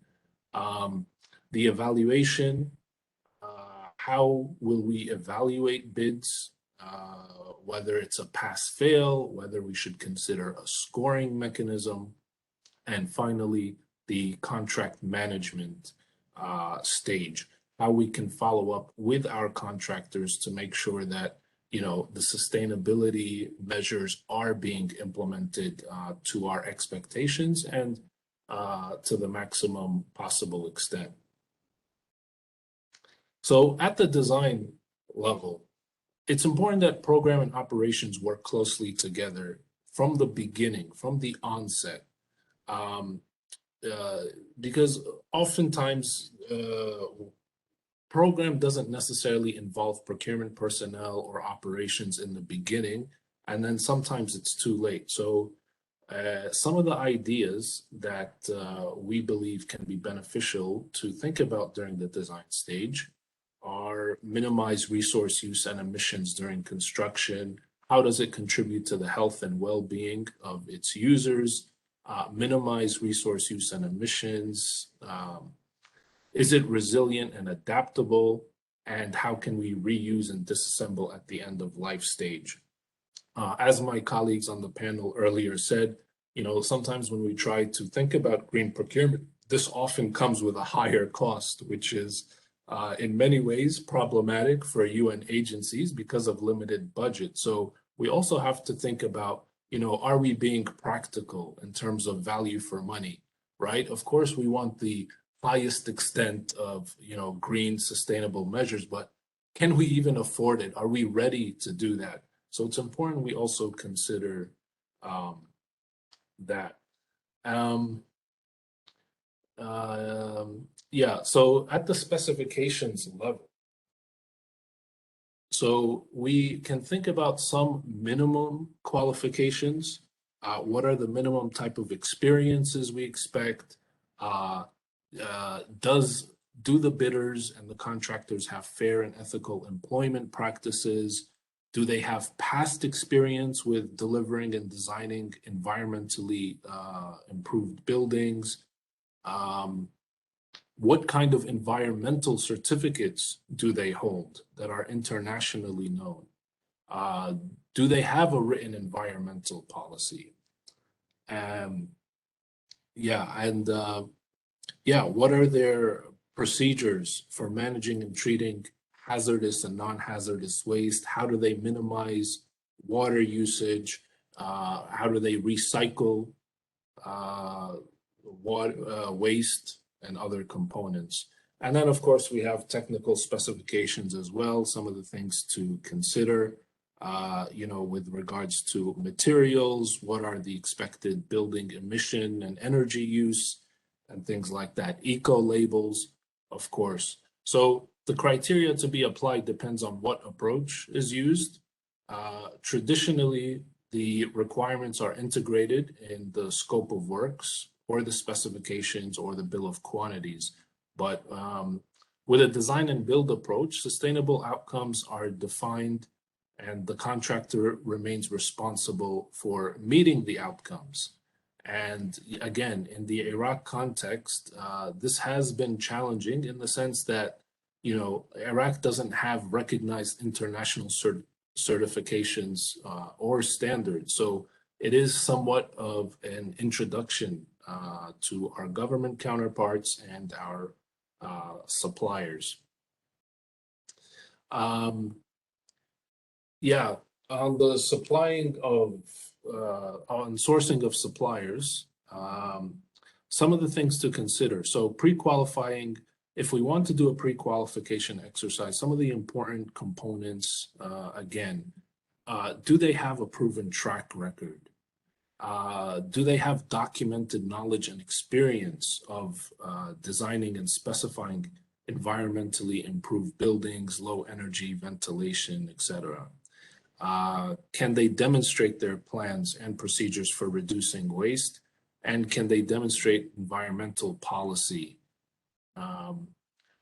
The evaluation, how will we evaluate bids? Whether it's a pass-fail, whether we should consider a scoring mechanism. And finally, the contract management stage, how we can follow up with our contractors to make sure that the sustainability measures are being implemented to our expectations and to the maximum possible extent. So at the design level, it's important that program and operations work closely together from the beginning, from the onset, because oftentimes program doesn't necessarily involve procurement personnel or operations in the beginning, and then sometimes it's too late. So some of the ideas that we believe can be beneficial to think about during the design stage are minimize resource use and emissions during construction. How does it contribute to the health and well-being of its users? Minimize resource use and emissions. Is it resilient and adaptable? And how can we reuse and disassemble at the end of life stage? As my colleagues on the panel earlier said, sometimes when we try to think about green procurement, this often comes with a higher cost, which is in many ways problematic for UN agencies because of limited budget. So we also have to think about, are we being practical in terms of value for money, right? Of course, we want the highest extent of, green sustainable measures, but can we even afford it? Are we ready to do that? So it's important we also consider that. Yeah, so at the specifications level, so we can think about some minimum qualifications. What are the minimum type of experiences we expect? Do the bidders and the contractors have fair and ethical employment practices? Do they have past experience with delivering and designing environmentally improved buildings? What kind of environmental certificates do they hold that are internationally known? Do they have a written environmental policy? What are their procedures for managing and treating hazardous and non-hazardous waste? How do they minimize water usage? How do they recycle waste and other components? And then, of course, we have technical specifications as well, some of the things to consider, with regards to materials, what are the expected building emission and energy use, and things like that. Eco labels, of course. So the criteria to be applied depends on what approach is used. Traditionally, the requirements are integrated in the scope of works or the specifications or the bill of quantities. But with a design and build approach, sustainable outcomes are defined and the contractor remains responsible for meeting the outcomes. And again, in the Iraq context, this has been challenging in the sense that, Iraq doesn't have recognized international certifications or standards. So it is somewhat of an introduction to our government counterparts and our suppliers. On the supplying of on sourcing of suppliers, some of the things to consider. So pre-qualifying, if we want to do a pre-qualification exercise, some of the important components, do they have a proven track record? Do they have documented knowledge and experience of designing and specifying environmentally improved buildings, low energy, ventilation, etc.? Can they demonstrate their plans and procedures for reducing waste? And can they demonstrate environmental policy?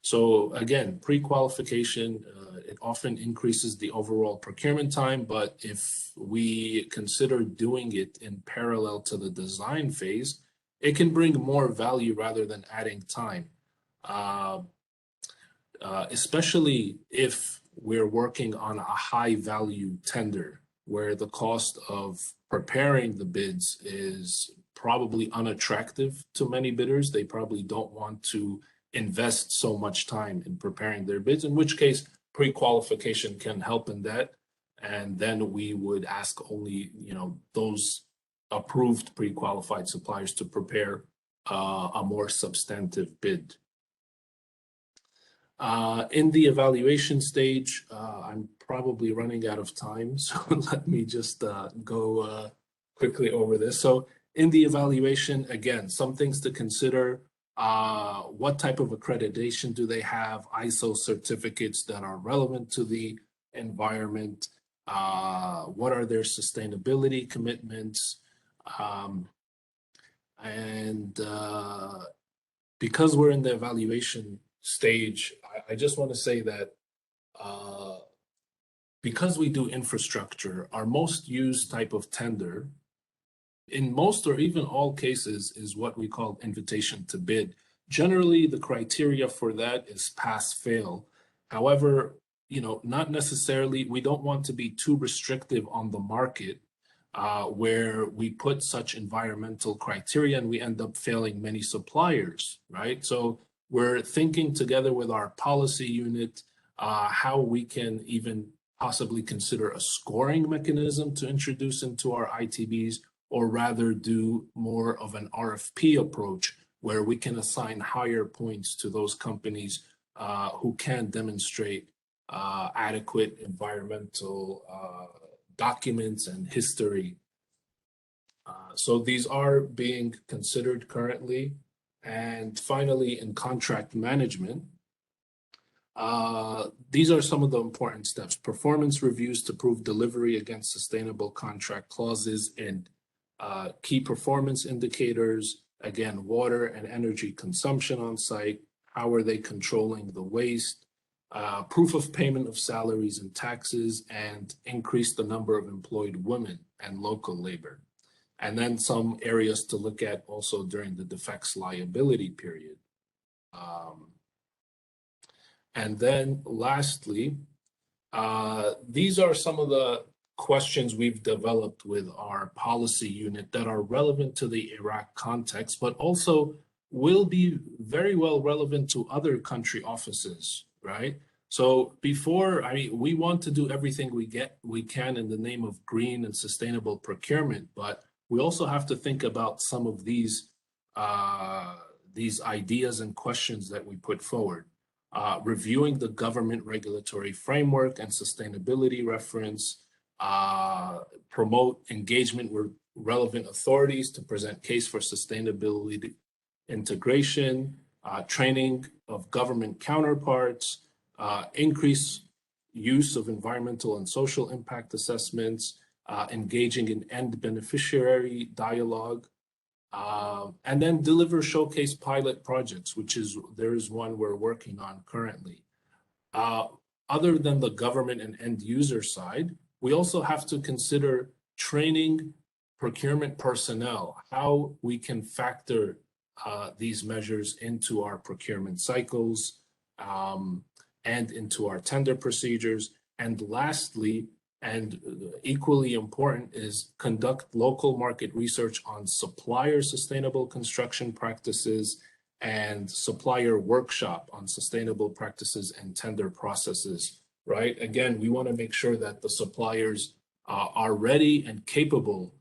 So again, pre-qualification, it often increases the overall procurement time, but if we consider doing it in parallel to the design phase, it can bring more value rather than adding time. Especially if we're working on a high value tender where the cost of preparing the bids is probably unattractive to many bidders. They probably don't want to invest so much time in preparing their bids, in which case pre-qualification can help in that. And then we would ask only, those approved pre-qualified suppliers to prepare a more substantive bid. In the evaluation stage, I'm probably running out of time, so let me just go quickly over this. So in the evaluation, again, some things to consider. What type of accreditation do they have? ISO certificates that are relevant to the environment. What are their sustainability commitments? Because we're in the evaluation stage, I just want to say that because we do infrastructure, our most used type of tender, in most or even all cases, is what we call invitation to bid. Generally, the criteria for that is pass-fail. However, not necessarily, we don't want to be too restrictive on the market where we put such environmental criteria and we end up failing many suppliers, right? So we're thinking together with our policy unit how we can even possibly consider a scoring mechanism to introduce into our ITBs, or rather do more of an RFP approach where we can assign higher points to those companies who can demonstrate adequate environmental documents and history. So these are being considered currently. And finally, in contract management, these are some of the important steps. Performance reviews to prove delivery against sustainable contract clauses and key performance indicators, again, water and energy consumption on site, how are they controlling the waste, proof of payment of salaries and taxes, and increase the number of employed women and local labor. And then some areas to look at also during the defects liability period. And then lastly, these are some of the questions we've developed with our policy unit that are relevant to the Iraq context, but also will be very well relevant to other country offices, right? So we want to do everything we can in the name of green and sustainable procurement, but we also have to think about some of these ideas and questions that we put forward. Reviewing the government regulatory framework and sustainability reference, promote engagement with relevant authorities to present case for sustainability integration, training of government counterparts, increase use of environmental and social impact assessments, engaging in end beneficiary dialogue, and then deliver showcase pilot projects, there is one we're working on currently. Other than the government and end user side, we also have to consider training procurement personnel, how we can factor these measures into our procurement cycles and into our tender procedures. And lastly, and equally important, is conduct local market research on supplier sustainable construction practices and supplier workshop on sustainable practices and tender processes, right? Again, we want to make sure that the suppliers are ready and capable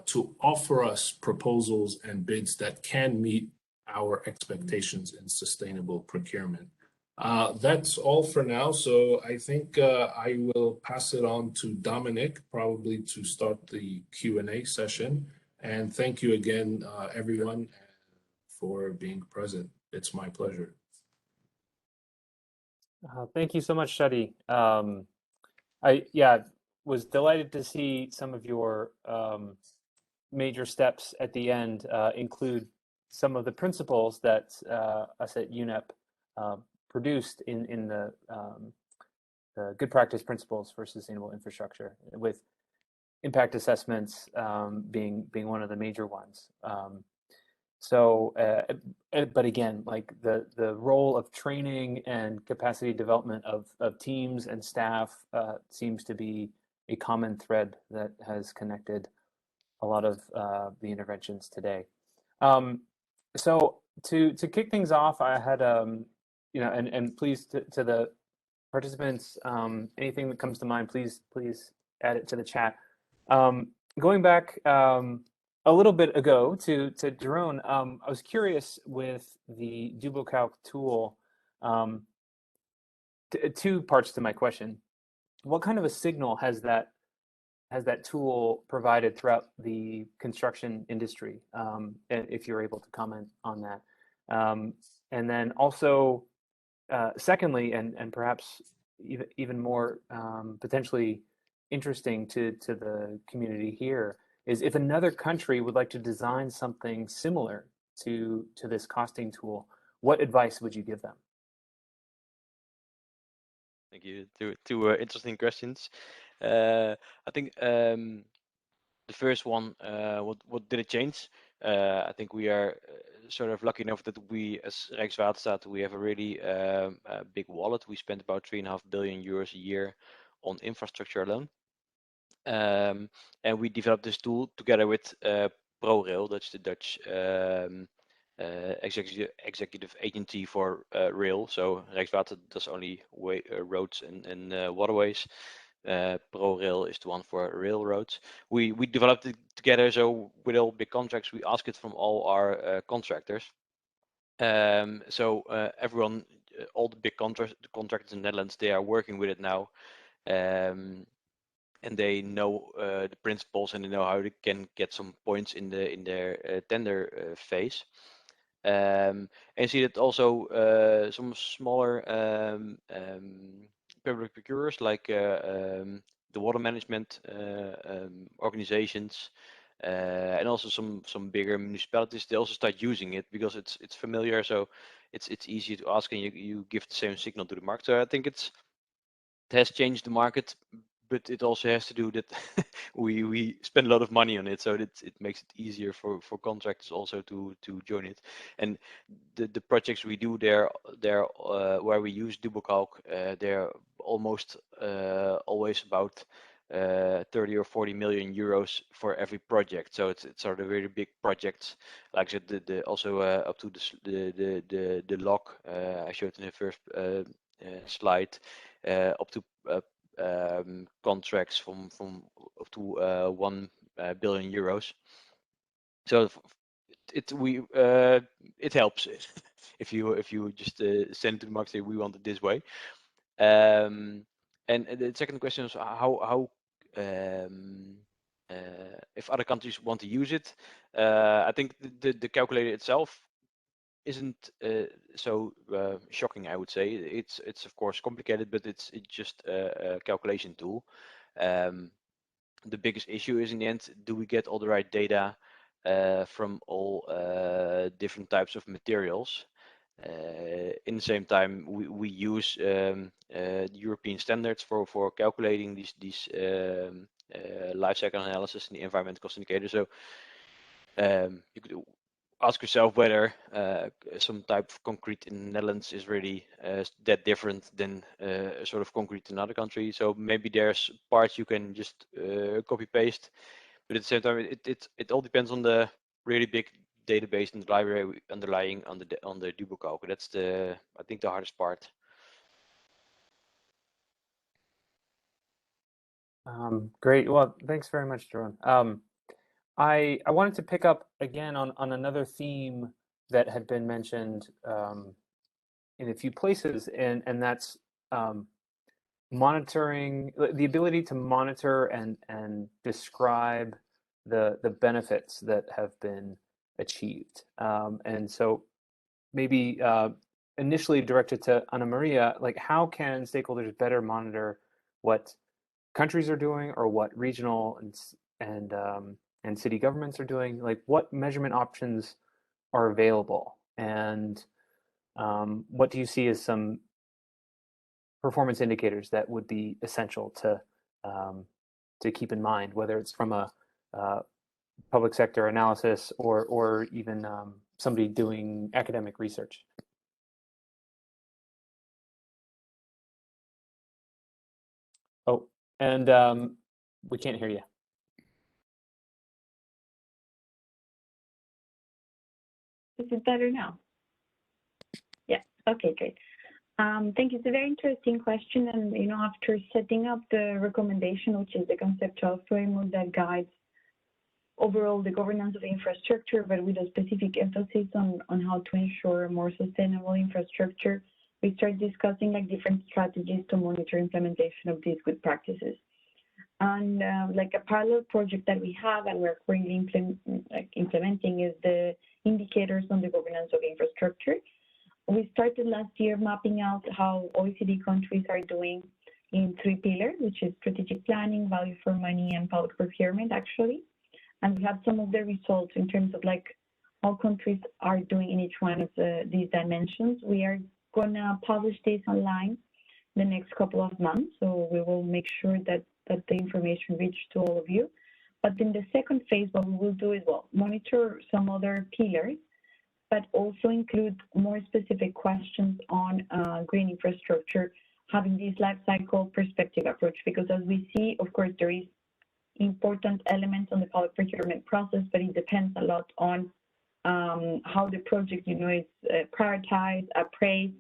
to offer us proposals and bids that can meet our expectations in sustainable procurement. That's all for now. So I think I will pass it on to Dominic, probably to start the Q&A session. And thank you again, everyone, for being present. It's my pleasure. Thank you so much, Shadi. I was delighted to see some of your major steps at the end include some of the principles that us at UNEP produced in the good practice principles for sustainable infrastructure, with impact assessments being one of the major ones. But again, like the role of training and capacity development of teams and staff seems to be a common thread that has connected a lot of the interventions today. So to kick things off, I had and please to the participants, anything that comes to mind, please add it to the chat. Going back a little bit ago to Jeroen, I was curious with the DuboCalc tool. Two parts to my question. What kind of a signal has that tool provided throughout the construction industry, if you're able to comment on that? And then also, secondly, and perhaps even more potentially interesting to the community here, is if another country would like to design something similar to this costing tool, what advice would you give them? Thank you. Two interesting questions. I think the first one, what did it change? I think we are sort of lucky enough that we, as Rijkswaterstaat, we have a really big wallet. We spend about 3.5 billion euros a year on infrastructure alone. And we developed this tool together with ProRail, that's the Dutch executive agency for rail. So Rijkswaterstaat does only roads and waterways. ProRail is the one for railroads. We developed it together, so with all big contracts, we ask it from all our contractors. So everyone, all the big contractors in the Netherlands, they are working with it now. And they know the principles, and they know how they can get some points in their tender phase. And you see that also some smaller public procurers, like the water management organizations, and also some bigger municipalities, they also start using it because it's familiar, so it's easy to ask, and you give the same signal to the market. So I think it has changed the market, but it also has to do that we spend a lot of money on it, so it makes it easier for contractors also to join it. And the projects we do there where we use DuboCalc, they're almost always about 30 or 40 million euros for every project. So it's sort of really big projects, like I said, also up to the lock I showed in the first slide, up to contracts from up to 1 billion euros. So it helps if you just send it to the market, say we want it this way. And the second question is how if other countries want to use it. I think the calculator itself isn't so shocking, I would say. It's of course complicated, but it's just a calculation tool. The biggest issue is, in the end, do we get all the right data from all different types of materials? In the same time, we use European standards for calculating these life cycle analysis and the environmental cost indicator. So you could ask yourself whether some type of concrete in the Netherlands is really that different than a sort of concrete in another country. So maybe there's parts you can just copy paste, but at the same time, it all depends on the really big database and the library underlying on the DuboCalc. That's I think the hardest part. Great. Well, thanks very much, Jeroen. I wanted to pick up again on another theme that had been mentioned in a few places, and that's monitoring, the ability to monitor and describe the benefits that have been achieved. And so maybe initially directed to Ana Maria, like how can stakeholders better monitor what countries are doing, or what regional and city governments are doing? Like what measurement options are available, and what do you see as some performance indicators that would be essential to keep in mind, whether it's from a public sector analysis or even somebody doing academic research? Oh, and we can't hear you. Is it better now? Yeah, okay, great. Thank you. It's a very interesting question. And, after setting up the recommendation, which is the conceptual framework that guides overall the governance of infrastructure, but with a specific emphasis on how to ensure a more sustainable infrastructure, we start discussing different strategies to monitor implementation of these good practices. And a parallel project that we have and we're currently implementing is the indicators on the governance of infrastructure. We started last year mapping out how OECD countries are doing in 3 pillars, which is strategic planning, value for money, and public procurement, actually. And we have some of the results in terms of how countries are doing in each one of these dimensions. We are gonna publish this online the next couple of months, so we will make sure that the information reaches to all of you. But in the second phase, what we will do is, monitor some other pillars, but also include more specific questions on green infrastructure, having this life cycle perspective approach, because as we see, of course, there is important elements on the public procurement process, but it depends a lot on how the project, is prioritized, appraised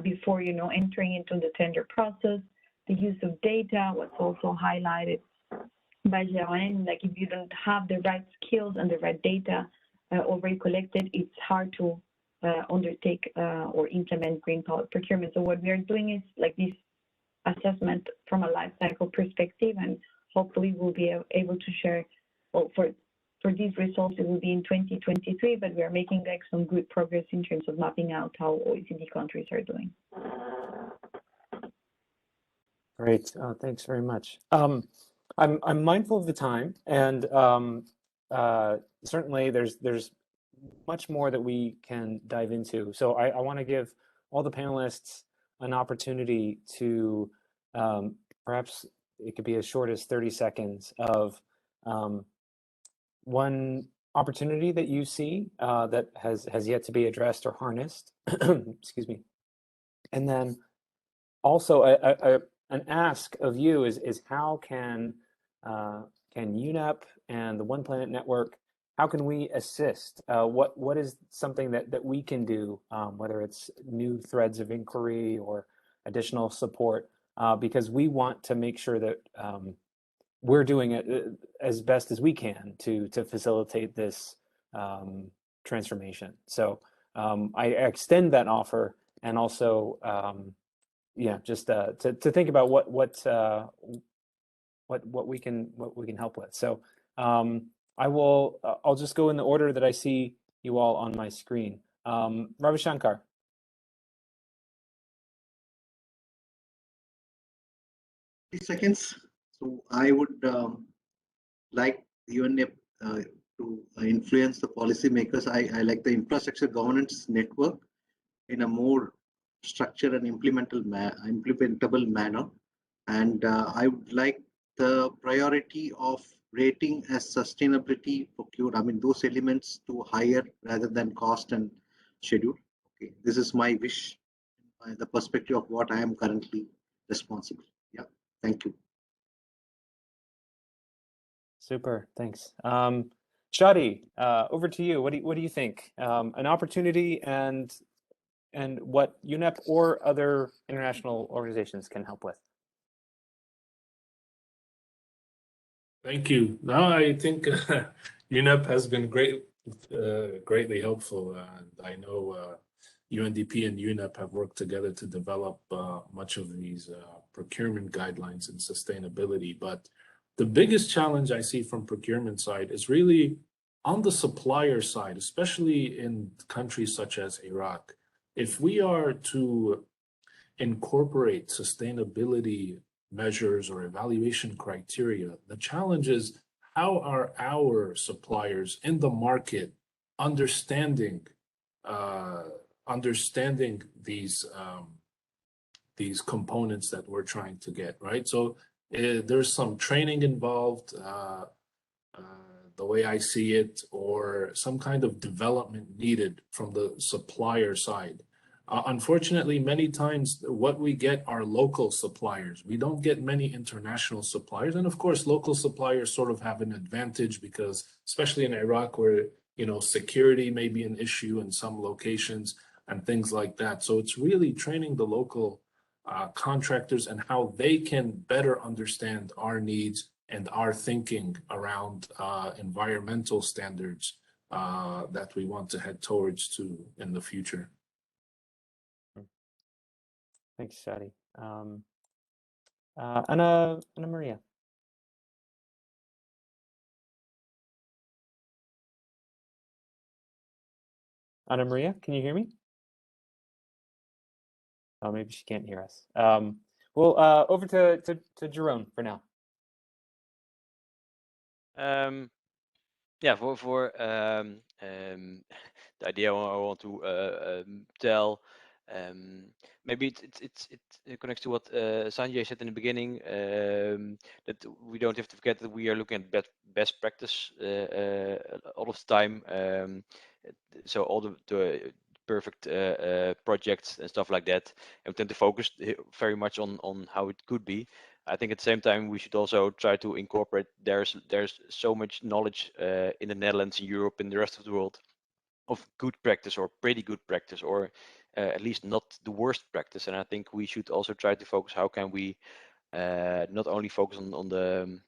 before, entering into the tender process, the use of data, what's also highlighted by Jeroen, if you don't have the right skills and the right data already collected, it's hard to undertake or implement green public procurement. So what we are doing is this assessment from a life cycle perspective, and hopefully we'll be able to share, for these results, it will be in 2023, but we are making some good progress in terms of mapping out how OECD countries are doing. Great, thanks very much. I'm mindful of the time, and certainly there's much more that we can dive into. So I want to give all the panelists an opportunity to perhaps it could be as short as 30 seconds of one opportunity that you see that has yet to be addressed or harnessed. Excuse me. And then also an ask of you is how can UNEP and the One Planet Network, how can we assist? What is something that we can do, whether it's new threads of inquiry or additional support, because we want to make sure that we're doing it as best as we can to facilitate this transformation. So I extend that offer, and also just to think about what we can help with. So I'll just go in the order that I see you all on my screen. Ravi Shankar. 30 seconds. So I would like UNEP to influence the policymakers. I like the infrastructure governance network in a more structured and implementable manner. And I would like the priority of rating as sustainability procured. I mean, those elements to higher rather than cost and schedule. Okay, this is my wish, the perspective of what I am currently responsible. Yeah, thank you. Super, thanks. Shadi, over to you. What do you think? An opportunity and what UNEP or other international organizations can help with? Thank you. No, I think UNEP has been greatly helpful. I know UNDP and UNEP have worked together to develop much of these procurement guidelines and sustainability. But the biggest challenge I see from procurement side is really on the supplier side, especially in countries such as Iraq. If we are to incorporate sustainability measures or evaluation criteria, the challenge is how are our suppliers in the market understanding these components that we're trying to get, right? So there's some training involved, the way I see it, or some kind of development needed from the supplier side. Unfortunately, many times what we get are local suppliers. We don't get many international suppliers. And of course, local suppliers sort of have an advantage because, especially in Iraq, where security may be an issue in some locations and things like that. So it's really training the local contractors and how they can better understand our needs and our thinking around environmental standards that we want to head towards in the future. Thanks, Shadi. Ana Maria. Ana Maria, can you hear me? Oh, maybe she can't hear us. Well, over to Jeroen for now. Yeah, for the idea I want to tell, maybe it connects to what Sanjay said in the beginning, that we don't have to forget that we are looking at best practice all of the time. So all the perfect projects and stuff like that, and we tend to focus very much on how it could be. I think at the same time we should also try to incorporate. There's so much knowledge in the Netherlands, in Europe, in the rest of the world of good practice or pretty good practice, or at least not the worst practice. And I think we should also try to focus how can we not only focus on the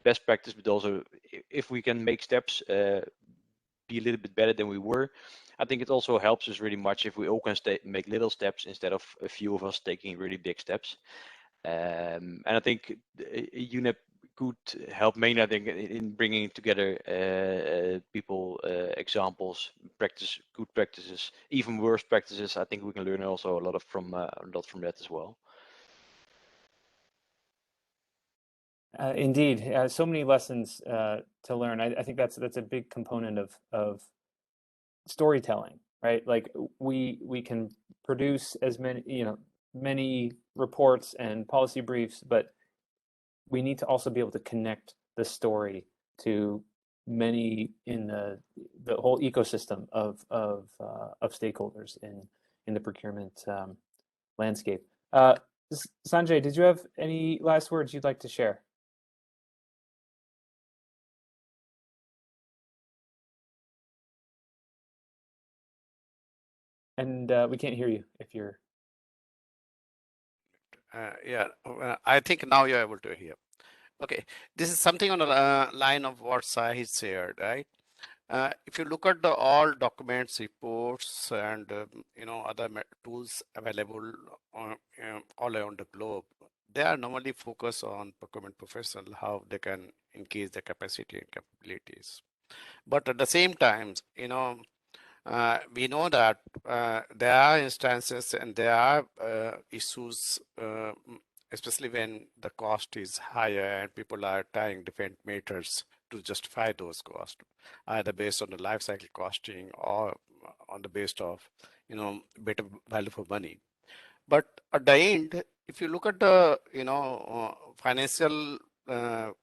best practice, but also if we can make steps, be a little bit better than we were. I think it also helps us really much if we all can make little steps instead of a few of us taking really big steps. And I think UNEP could help mainly, I think, in bringing together people, examples, good practices, even worse practices. I think we can learn also a lot from that as well. Indeed, so many lessons to learn. I think that's a big component of storytelling, right? Like we can produce as many reports and policy briefs, but we need to also be able to connect the story to many in the whole ecosystem of stakeholders in the procurement landscape. Sanjay, did you have any last words you'd like to share? And we can't hear you if you're. Yeah, I think now you're able to hear. Okay, this is something on the line of what Sahid shared, right? If you look at all documents, reports, and other tools available all around the globe, they are normally focused on procurement professional, how they can increase their capacity and capabilities. But at the same time, we know that there are instances and there are issues, especially when the cost is higher and people are trying different methods to justify those costs, either based on the life cycle costing or on the basis of better value for money. But at the end, if you look at the financial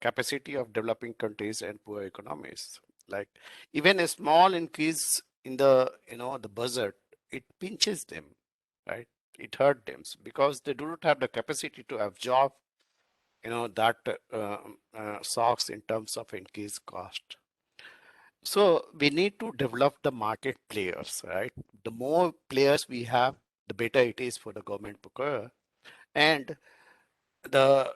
capacity of developing countries and poor economies, like even a small increase in the the budget, it pinches them, right? It hurts them because they do not have the capacity to absorb that shocks in terms of increased cost. So we need to develop the market players, right? The more players we have, the better it is for the government procurer. And the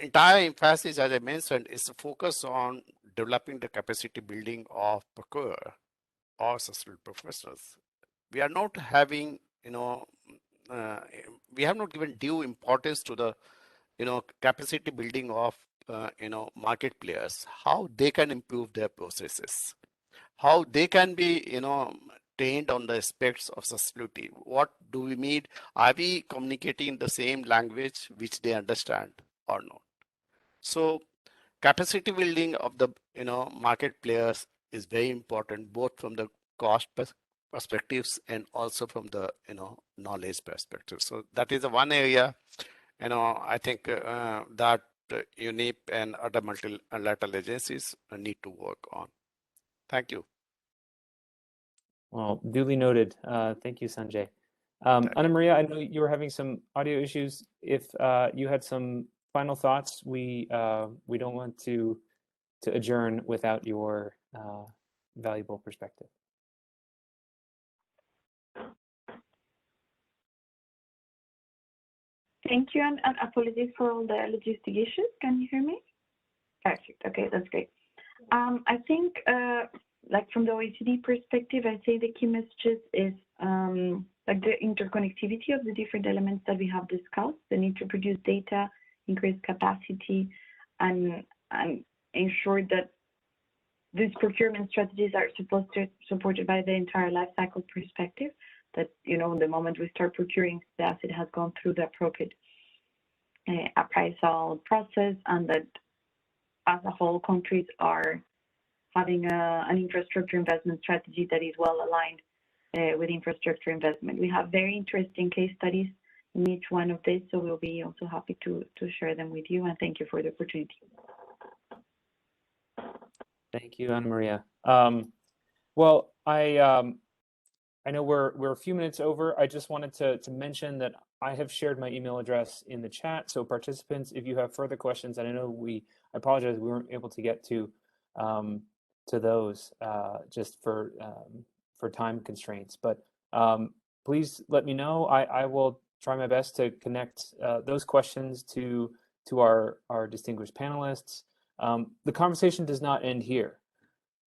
entire emphasis, as I mentioned, is to focus on developing the capacity building of procurer or sustainable professionals. We are not having, we have not given due importance to the, capacity building of, market players, how they can improve their processes, how they can be, trained on the aspects of sustainability. What do we need? Are we communicating the same language which they understand or not? So capacity building of the market players is very important, both from the cost perspectives and also from the knowledge perspective. So that is the one area I think that UNEP and other multilateral agencies need to work on. Thank you. Well, duly noted. Thank you, Sanjay. Ana Maria, I know you were having some audio issues. If you had some final thoughts, we don't want to adjourn without your valuable perspective. Thank you, and apologies for all the logistic issues. Can you hear me? Perfect. Okay, that's great. I think, like from the OECD perspective, I say the key messages is like the interconnectivity of the different elements that we have discussed, the need to produce data, increase capacity, and ensure that these procurement strategies are supported by the entire life cycle perspective. That, you know, the moment we start procuring, the asset has gone through the appropriate appraisal process, and that as a whole, countries are having an infrastructure investment strategy that is well aligned with infrastructure investment. We have very interesting case studies in each one of these, so we'll be also happy to share them with you, and thank you for the opportunity. Thank you, Ana Maria. Well, I know we're a few minutes over. I just wanted to mention that I have shared my email address in the chat. So participants, if you have further questions, and I know I apologize we weren't able to get to those just for time constraints. But please let me know. I will try my best to connect those questions to our distinguished panelists. The conversation does not end here.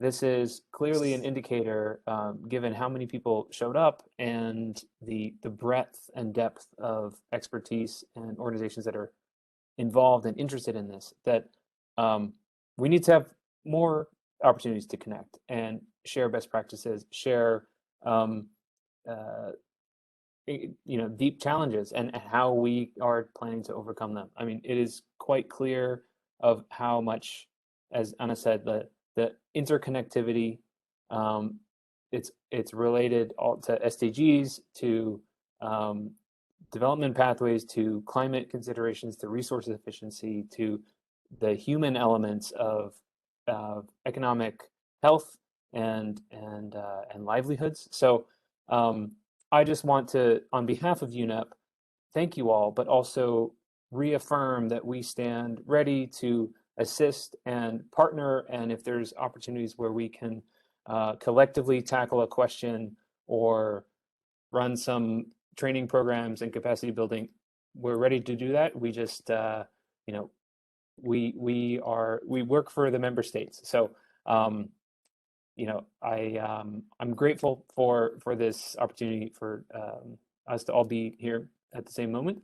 This is clearly an indicator, given how many people showed up and the breadth and depth of expertise and organizations that are involved and interested in this, that we need to have more opportunities to connect and share best practices, share deep challenges and how we are planning to overcome them. I mean, it is quite clear of how much, as Anna said, the interconnectivity, it's related all to SDGs, to development pathways, to climate considerations, to resource efficiency, to the human elements of economic health and livelihoods. So I just want to, on behalf of UNEP, thank you all, but also reaffirm that we stand ready to assist and partner, and if there's opportunities where we can collectively tackle a question or run some training programs and capacity building, we're ready to do that. We just we work for the member states. So I'm grateful for this opportunity for us to all be here at the same moment.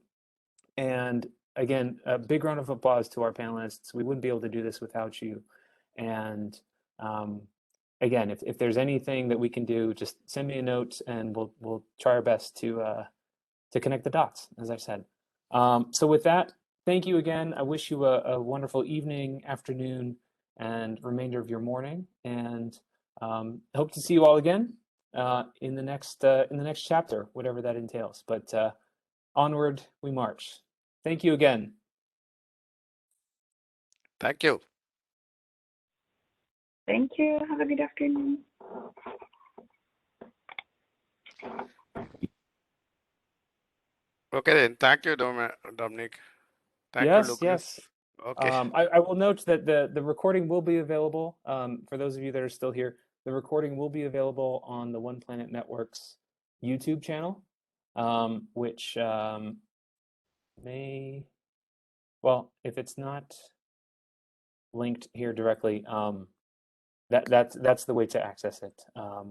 And again, a big round of applause to our panelists. We wouldn't be able to do this without you. And again, if there's anything that we can do, just send me a note and we'll try our best to connect the dots, as I said. So with that, thank you again. I wish you a wonderful evening, afternoon, and remainder of your morning. And hope to see you all again in the next chapter, whatever that entails. But onward we march. Thank you again. Thank you. Thank you. Have a good afternoon. Okay, then. Thank you, Dominic. Thank Yes, you, Lucas. yes. Okay. I will note that the recording will be available for those of you that are still here. The recording will be available on the One Planet Network's YouTube channel, which well, if it's not linked here directly, that's the way to access it. I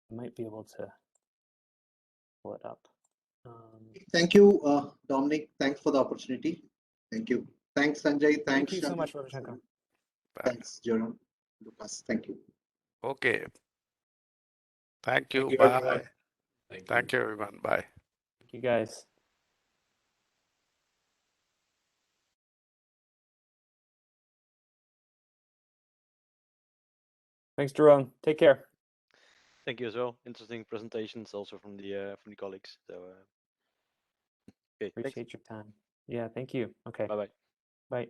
might be able to pull it up. Thank you, Dominic. Thanks for the opportunity. Thank you. Thanks, Sanjay. Thanks, Thank you so Shadi. much, Ravishankar. Thanks, Jeroen. Lucas, thank you. Okay. Thank you. Thank you, Bye. everyone. Thank you, everyone. Bye. Thank you, guys. Thanks, Jeroen. Take care. Thank you as well. Interesting presentations also from the colleagues. So okay, appreciate your time. Yeah, thank you. Okay. Bye-bye. Bye.